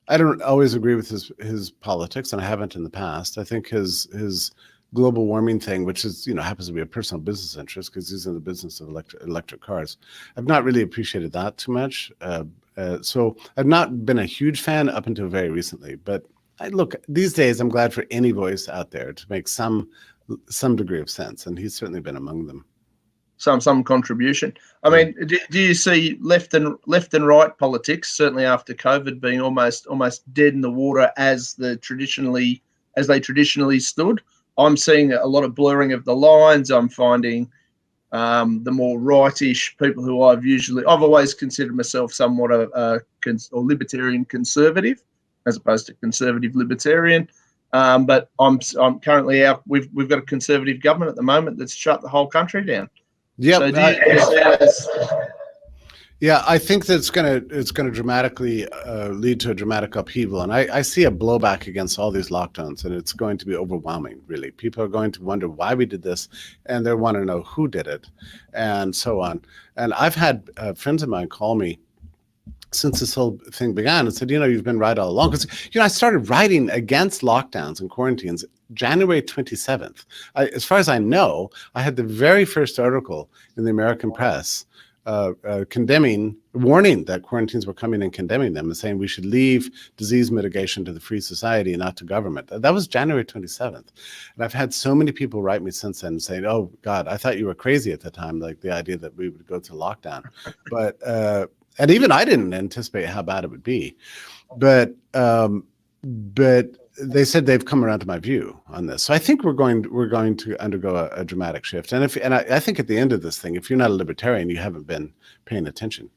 I don't always agree with his politics, and I haven't in the past. I think his global warming thing, which is happens to be a personal business interest because he's in the business of electric cars. I've not really appreciated that too much. So I've not been a huge fan up until very recently. But look, these days I'm glad for any voice out there to make some degree of sense, and he's certainly been among them. Some contribution. I mean, do you see left and right politics, certainly after COVID, being almost dead in the water as they traditionally stood? I'm seeing a lot of blurring of the lines. I'm finding the more rightish people who I've always considered myself somewhat a libertarian conservative, as opposed to conservative libertarian. But I'm currently out. We've got a conservative government at the moment that's shut the whole country down. Yeah. So do you see it as? Yeah, I think that it's gonna dramatically lead to a dramatic upheaval, and I see a blowback against all these lockdowns, and it's going to be overwhelming. Really, people are going to wonder why we did this, and they want to know who did it, and so on. And I've had friends of mine call me since this whole thing began and said, you've been right all along, because I started writing against lockdowns and quarantines January 27th. As far as I know, I had the very first article in the American press warning that quarantines were coming and condemning them and saying we should leave disease mitigation to the free society and not to government. That was January 27th. And I've had so many people write me since then saying, oh God, I thought you were crazy at the time, like the idea that we would go to lockdown. But, and even I didn't anticipate how bad it would be. But they said they've come around to my view on this. So I think we're going to undergo a dramatic shift. And I think at the end of this thing, if you're not a libertarian, you haven't been paying attention.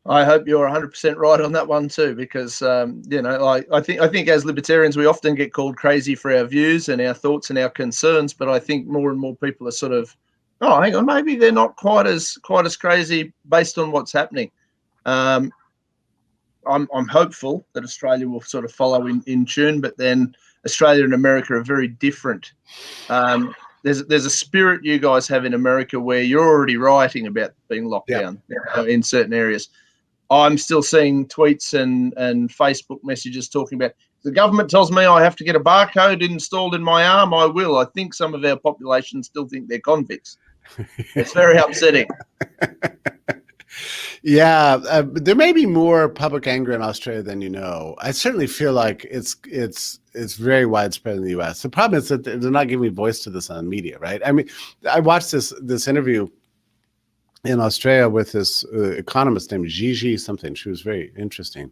I hope you're 100% right on that one too, because like I think as libertarians we often get called crazy for our views and our thoughts and our concerns, but I think more and more people are sort of, oh, hang on, maybe they're not quite as crazy based on what's happening. I'm hopeful that Australia will sort of follow in tune, but then Australia and America are very different. There's a spirit you guys have in America where you're already rioting about being locked down in certain areas. I'm still seeing tweets and Facebook messages talking about, the government tells me I have to get a barcode installed in my arm, I will. I think some of our population still think they're convicts. It's very upsetting. Yeah, there may be more public anger in Australia than you know. I certainly feel like it's very widespread in the U.S. The problem is that they're not giving voice to this on media, right? I mean, I watched this interview in Australia with this economist named Gigi something. She was very interesting,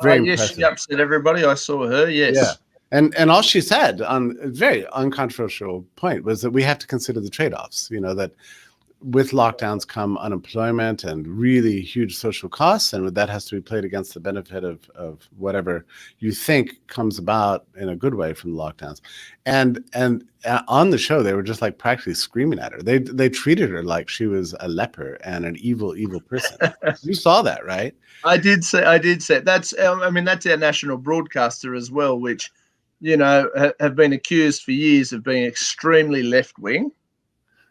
very impressive. Yes, she upset everybody. I saw her. Yes. Yeah. And all she said on a very uncontroversial point was that we have to consider the trade-offs. You know, that with lockdowns come unemployment and really huge social costs, and that has to be played against the benefit of whatever you think comes about in a good way from the lockdowns. And on the show, they were just like practically screaming at her. They treated her like she was a leper and an evil person. You saw that, right? I did say that's. I mean, that's our national broadcaster as well, which, you know, have been accused for years of being extremely left wing.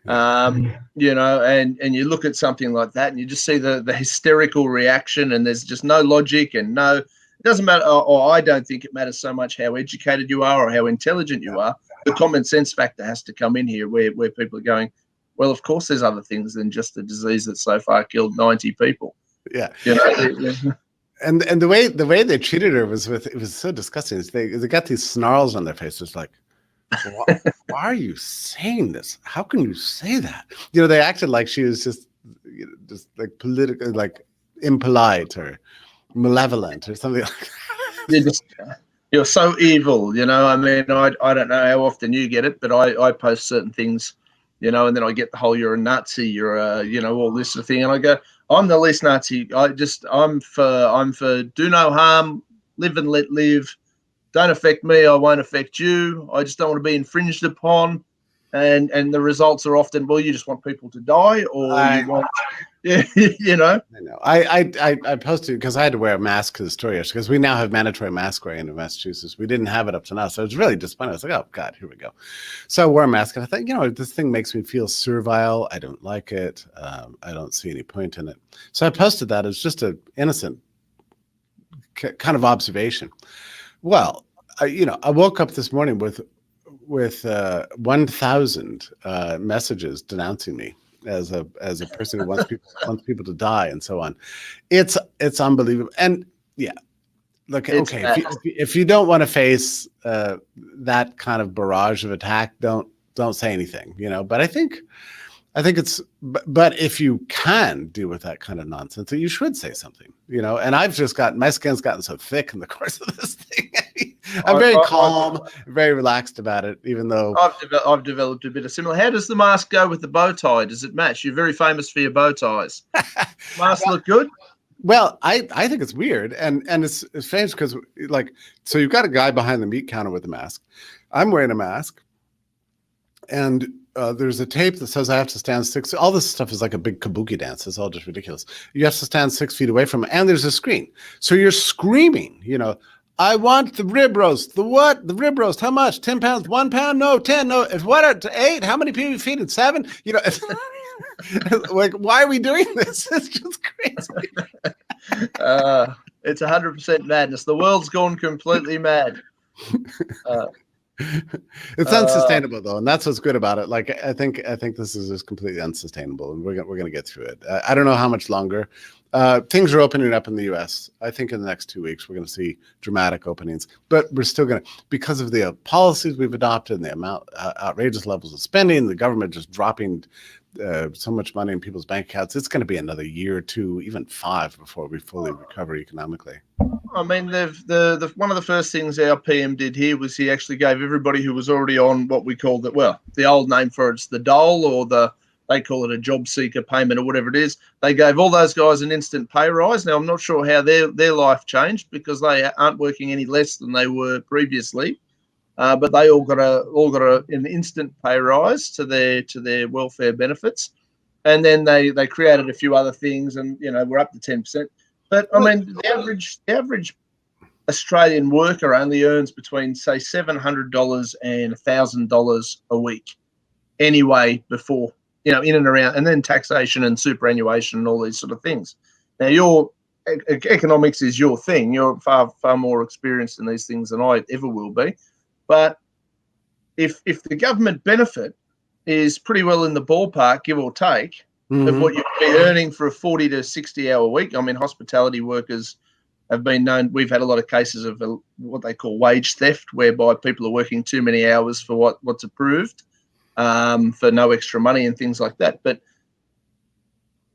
You know, and you look at something like that and you just see the hysterical reaction, and there's just no logic and it doesn't matter, or I don't think it matters so much how educated you are or how intelligent you are. The common sense factor has to come in here where people are going, well, of course there's other things than just the disease that so far killed 90 people. Yeah. You know, And the way they treated her it was so disgusting. They got these snarls on their faces like, why are you saying this? How can you say that? You know, they acted like she was just like politically, like impolite or malevolent or something like that. You're so evil, you know. I mean, I don't know how often you get it, but I post certain things, you know, and then I get the whole, you're a Nazi, you're you know, all this sort of thing. And I go, I'm the least Nazi. I'm for do no harm, live and let live. Don't affect me, I won't affect you. I just don't want to be infringed upon. And the results are often, well, you just want people to die, or you want, you know. I know. I posted because I had to wear a mask to the store yesterday, because we now have mandatory mask wearing in Massachusetts. We didn't have it up to now, so it's really disappointing. I was like, oh God, here we go. So I wore a mask, and I thought, you know, this thing makes me feel servile. I don't like it. I don't see any point in it. So I posted that as just an innocent kind of observation. Well, you know, I woke up this morning with 1,000 messages denouncing me as a person who wants people to die and so on. It's unbelievable. And yeah, look, okay, if you don't want to face that kind of barrage of attack, don't say anything, you know. But I think it's, but if you can deal with that kind of nonsense, you should say something, you know. And I've just my skin's gotten so thick in the course of this thing. I'm very calm, very relaxed about it, even though I've developed a bit of similar. How does the mask go with the bow tie? Does it match? You're very famous for your bow ties. Masks look good. Well, I think it's weird, and it's strange because, like, so you've got a guy behind the meat counter with a mask. I'm wearing a mask, and there's a tape that says I have to stand 6. All this stuff is like a big kabuki dance. It's all just ridiculous. You have to stand 6 feet away from it, and there's a screen. So you're screaming, you know, I want the rib roast. The what? The rib roast. How much? 10 pounds? 1 pound? No, 10. No. If what? 8? How many people you feed? 7? You know, like, why are we doing this? It's just crazy. It's 100% madness. The world's gone completely mad. It's unsustainable though, and that's what's good about it. Like, I think this is just completely unsustainable, and we're gonna get through it. I don't know how much longer. Things are opening up in the U.S. I think in the next 2 weeks we're going to see dramatic openings, but we're still going to, because of the policies we've adopted and the amount outrageous levels of spending, the government just dropping so much money in people's bank accounts. It's going to be another year or 2, even 5, before we fully recover economically. I mean, the one of the first things our PM did here was he actually gave everybody who was already on what we called the old name for it's the dole, or they call it a job seeker payment or whatever it is. They gave all those guys an instant pay rise. Now, I'm not sure how their life changed because they aren't working any less than they were previously. But they all got an instant pay rise to their welfare benefits, and then they created a few other things, and we're up to 10%. But I mean, the average Australian worker only earns between say $700 and $1,000 a week, anyway. Before in and around, and then taxation and superannuation and all these sort of things. Now, your economics is your thing. You're far more experienced in these things than I ever will be. But if the government benefit is pretty well in the ballpark, give or take, of what you'd be earning for a 40 to 60-hour week. I mean, hospitality workers have been known. We've had a lot of cases of what they call wage theft, whereby people are working too many hours for what's approved, for no extra money and things like that. But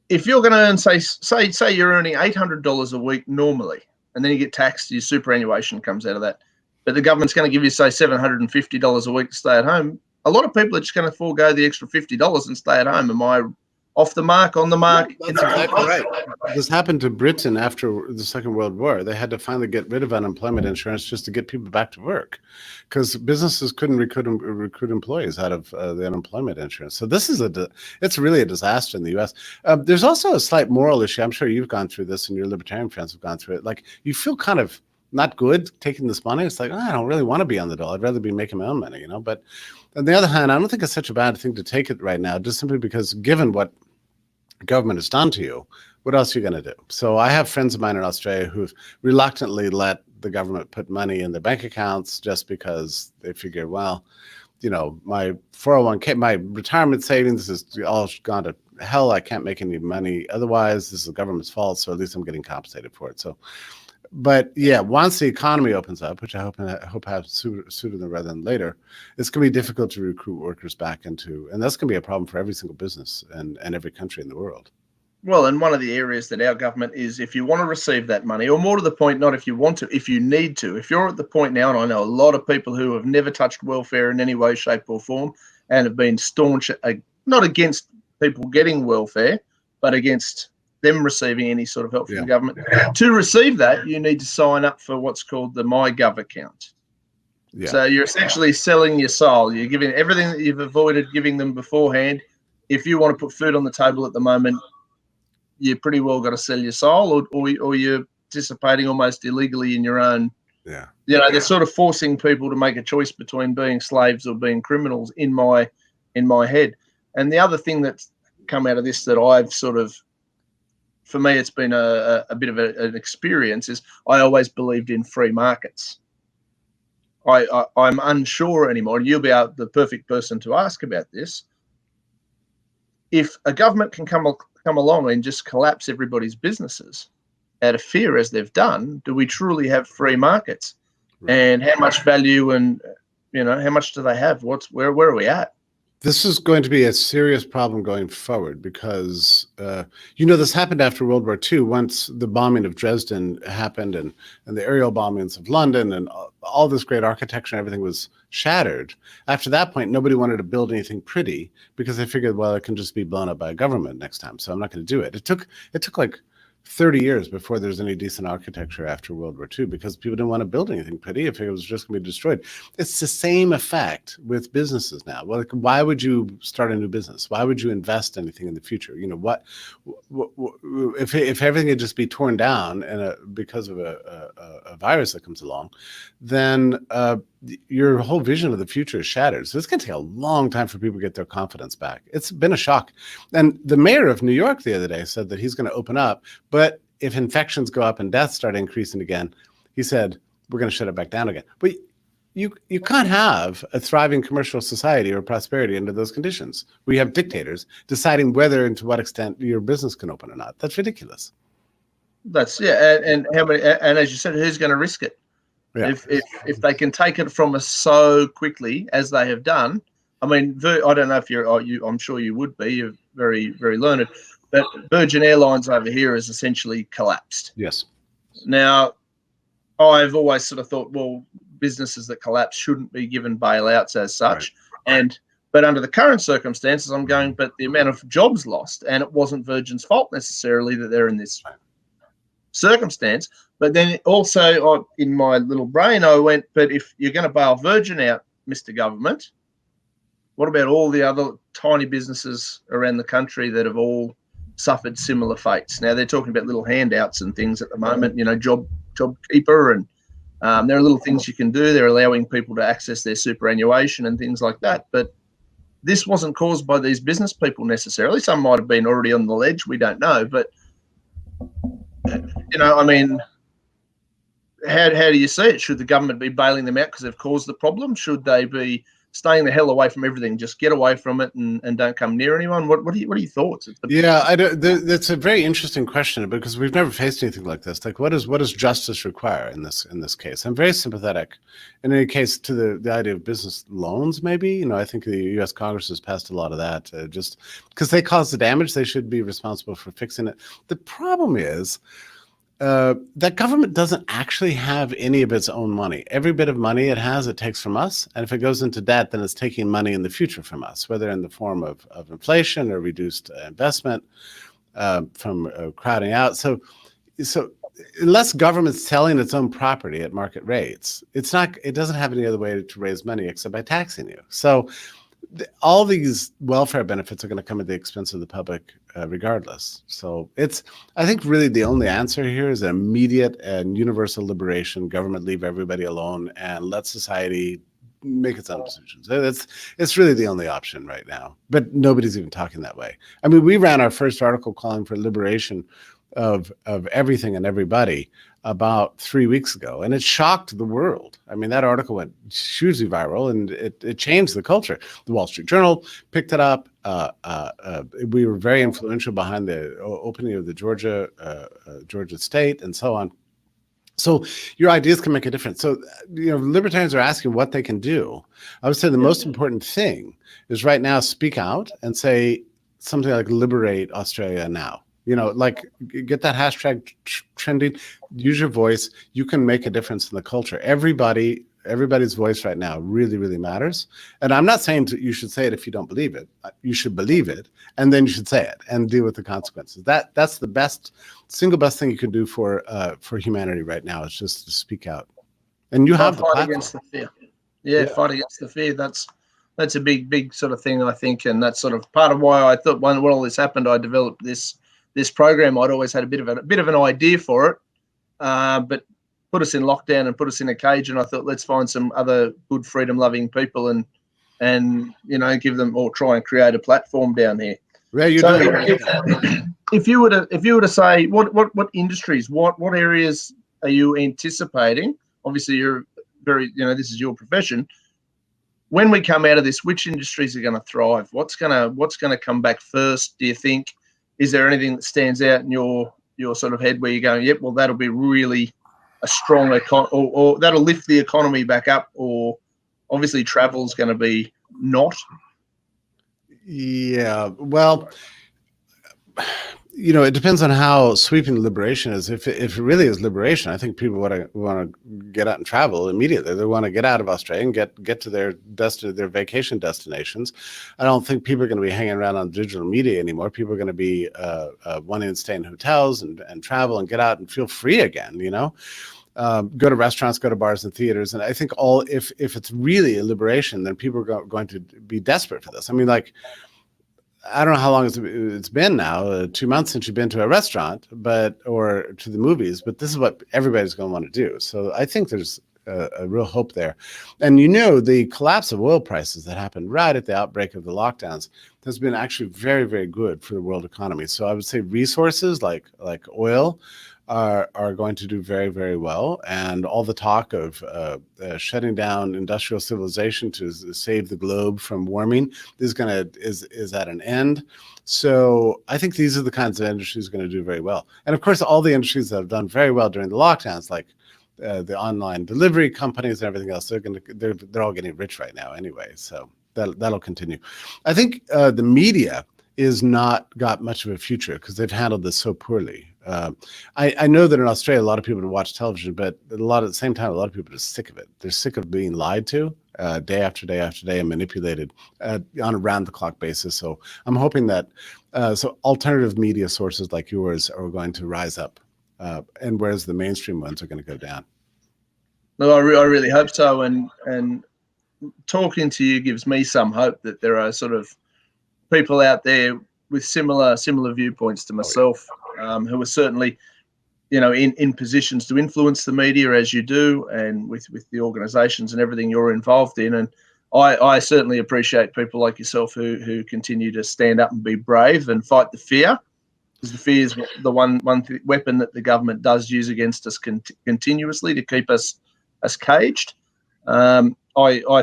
if you're going to earn, say you're earning $800 a week normally, and then you get taxed, your superannuation comes out of that, but the government's going to give you, say, $750 a week to stay at home, a lot of people are just going to forego the extra $50 and stay at home. Am I off the mark, on the mark? That's exactly right. This happened to Britain after the Second World War. They had to finally get rid of unemployment insurance just to get people back to work, because businesses couldn't recruit employees out of the unemployment insurance. So this is it's really a disaster in the U.S. There's also a slight moral issue. I'm sure you've gone through this, and your libertarian friends have gone through it. Like, you feel kind of not good taking this money. It's like, I don't really want to be on the dole. I'd rather be making my own money, But on the other hand, I don't think it's such a bad thing to take it right now, just simply because given what government has done to you, what else are you going to do? So I have friends of mine in Australia who've reluctantly let the government put money in their bank accounts just because they figure, well, my 401k, my retirement savings is all gone to hell. I can't make any money otherwise. This is the government's fault, so at least I'm getting compensated for it. So, but yeah, once the economy opens up, which I hope happens sooner rather than later, it's going to be difficult to recruit workers back into, and that's going to be a problem for every single business and every country in the world. Well, and one of the areas that our government is, if you want to receive that money, or more to the point, not if you want to, if you need to, if you're at the point now, and I know a lot of people who have never touched welfare in any way, shape or form, and have been staunch, not against people getting welfare, but against them receiving any sort of help from the government. To receive that, you need to sign up for what's called the MyGov account. Yeah. So you're essentially selling your soul. You're giving everything that you've avoided giving them beforehand. If you want to put food on the table at the moment, you pretty well got to sell your soul, or you're participating almost illegally in your own. Yeah. They're sort of forcing people to make a choice between being slaves or being criminals in my head. And the other thing that's come out of this that I've sort of, for me, it's been a bit of an experience, is I always believed in free markets. I'm unsure anymore, and you'll be the perfect person to ask about this. If a government can come along and just collapse everybody's businesses out of fear, as they've done, do we truly have free markets? Right. And how much value and how much do they have? Where are we at? This is going to be a serious problem going forward because, this happened after World War II. Once the bombing of Dresden happened and the aerial bombings of London and all this great architecture and everything was shattered. After that point, nobody wanted to build anything pretty because they figured, well, it can just be blown up by a government next time, so I'm not going to do it. It took like 30 years before there's any decent architecture after World War II because people didn't want to build anything pretty if it was just going to be destroyed. It's the same effect with businesses now. Well, why would you start a new business? Why would you invest anything in the future? If everything could just be torn down because of a virus that comes along, then your whole vision of the future is shattered. So it's going to take a long time for people to get their confidence back. It's been a shock. And the mayor of New York the other day said that he's going to open up, but if infections go up and deaths start increasing again, he said, we're going to shut it back down again. But you can't have a thriving commercial society or prosperity under those conditions. We have dictators deciding whether and to what extent your business can open or not. That's ridiculous. And how many? And as you said, who's going to risk it? Yeah. If they can take it from us so quickly as they have done, I mean, I don't know if I'm sure you would be. You're very, very learned. But Virgin Airlines over here has essentially collapsed. Yes. Now, I've always sort of thought, well, businesses that collapse shouldn't be given bailouts as such. Right. And But under the current circumstances, I'm going, but the amount of jobs lost, and it wasn't Virgin's fault necessarily that they're in this circumstance. But then also in my little brain, I went, but if you're going to bail Virgin out, Mr. Government, what about all the other tiny businesses around the country that have all suffered similar fates? Now they're talking about little handouts and things at the moment, JobKeeper, and there are little things you can do. They're allowing people to access their superannuation and things like that. But this wasn't caused by these business people necessarily. Some might have been already on the ledge. We don't know. But, I mean, how do you see it? Should the government be bailing them out because they've caused the problem? Should they be staying the hell away from everything? Just get away from it and don't come near anyone. What are your thoughts? Yeah, that's a very interesting question because we've never faced anything like this. Like, what does justice require in this case? I'm very sympathetic, in any case, to the idea of business loans. Maybe I think the U.S. Congress has passed a lot of that. Just because they caused the damage, they should be responsible for fixing it. The problem is, that government doesn't actually have any of its own money. Every bit of money it has, it takes from us. And if it goes into debt, then it's taking money in the future from us, whether in the form of inflation or reduced investment from crowding out. So unless government's selling its own property at market rates, it doesn't have any other way to raise money except by taxing you. So all these welfare benefits are going to come at the expense of the public regardless. So I think really the only answer here is an immediate and universal liberation, government leave everybody alone and let society make its own decisions. It's really the only option right now, but nobody's even talking that way. I mean, we ran our first article calling for liberation of everything and everybody about 3 weeks ago, and it shocked the world. I mean, that article went hugely viral, and it changed the culture. The Wall Street Journal picked it up. We were very influential behind the opening of the Georgia state, and so on. So your ideas can make a difference. So libertarians are asking what they can do. I would say the most important thing is right now speak out and say something like "Liberate Australia now." Like get that hashtag trending, use your voice. You can make a difference in the culture. Everybody's voice right now really, really matters. And I'm not saying you should say it if you don't believe it. You should believe it, and then you should say it and deal with the consequences. That's the single best thing you can do for humanity right now is just to speak out. And you have the fight platform. Against the fear. Yeah, fight against the fear. That's a big sort of thing, I think, and that's sort of part of why I thought when all this happened, I developed this program. I'd always had a bit of an idea for it, but put us in lockdown and put us in a cage. And I thought, let's find some other good freedom-loving people and give them or try and create a platform down here. Yeah, if you were to say what industries, what areas are you anticipating? Obviously, you're very this is your profession. When we come out of this, which industries are going to thrive? What's going to come back first? Do you think? Is there anything that stands out in your sort of head where you're going, yep, well, that'll be really a strong or that'll lift the economy back up, or obviously travel's going to be not? Yeah, well, it depends on how sweeping liberation is. If it really is liberation, I think people want to get out and travel immediately. They want to get out of Australia and get to their vacation destinations. I don't think people are going to be hanging around on digital media anymore. People are going to be wanting to stay in hotels and travel and get out and feel free again. Go to restaurants, go to bars and theaters. And I think if it's really a liberation, then people are going to be desperate for this. I mean, like, I don't know how long it's been now, 2 months since you've been to a restaurant, or to the movies, but this is what everybody's going to want to do. So I think there's a real hope there. And the collapse of oil prices that happened right at the outbreak of the lockdowns has been actually very, very good for the world economy. So I would say resources like oil are going to do very, very well. And all the talk of shutting down industrial civilization to save the globe from warming is at an end. So I think these are the kinds of industries going to do very well. And of course, all the industries that have done very well during the lockdowns, like the online delivery companies and everything else, they're all getting rich right now anyway. So that'll continue. I think the media is not got much of a future because they've handled this so poorly. I know that in Australia, a lot of people watch television, but at the same time, a lot of people are sick of it. They're sick of being lied to. day after day after day and manipulated on a round-the-clock basis. So I'm hoping that so alternative media sources like yours are going to rise up, and whereas the mainstream ones are going to go down. No, I really hope so. And talking to you gives me some hope that there are sort of people out there with similar viewpoints to myself, who are certainly, in positions to influence the media as you do, and with the organisations and everything you're involved in. And I certainly appreciate people like yourself who continue to stand up and be brave and fight the fear, because the fear is the one weapon that the government does use against us continuously to keep us caged. I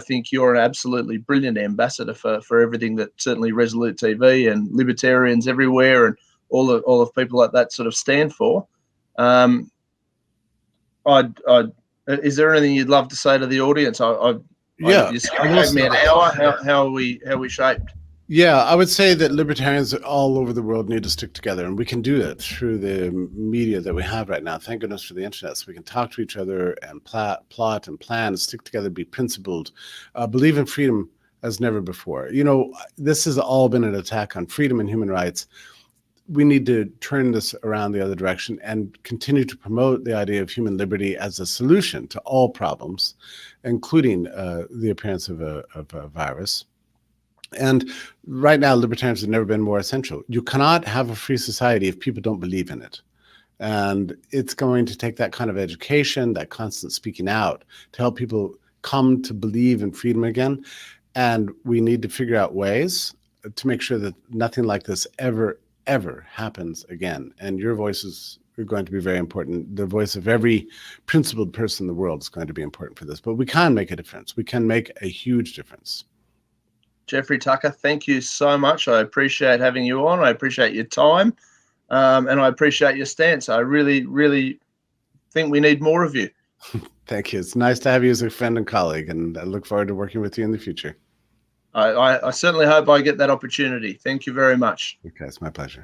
think you're an absolutely brilliant ambassador for everything that certainly Resolute TV and libertarians everywhere and all of people like that sort of stand for. Is there anything you'd love to say to the audience? You gave me an hour. How are we shaped? Yeah, I would say that libertarians all over the world need to stick together, and we can do it through the media that we have right now. Thank goodness for the internet, so we can talk to each other and plot and plan, stick together, be principled, believe in freedom as never before. This has all been an attack on freedom and human rights. We need to turn this around the other direction and continue to promote the idea of human liberty as a solution to all problems, including the appearance of a virus. And right now, libertarians have never been more essential. You cannot have a free society if people don't believe in it. And it's going to take that kind of education, that constant speaking out, to help people come to believe in freedom again. And we need to figure out ways to make sure that nothing like this ever happens again. And your voices are going to be very important. The voice of every principled person in the world is going to be important for this. But we can make a difference. We can make a huge difference. Jeffrey Tucker, thank you so much. I appreciate having you on. I appreciate your time, and I appreciate your stance. I really, really think we need more of you. Thank you. It's nice to have you as a friend and colleague, and I look forward to working with you in the future. I certainly hope I get that opportunity. Thank you very much. Okay, it's my pleasure.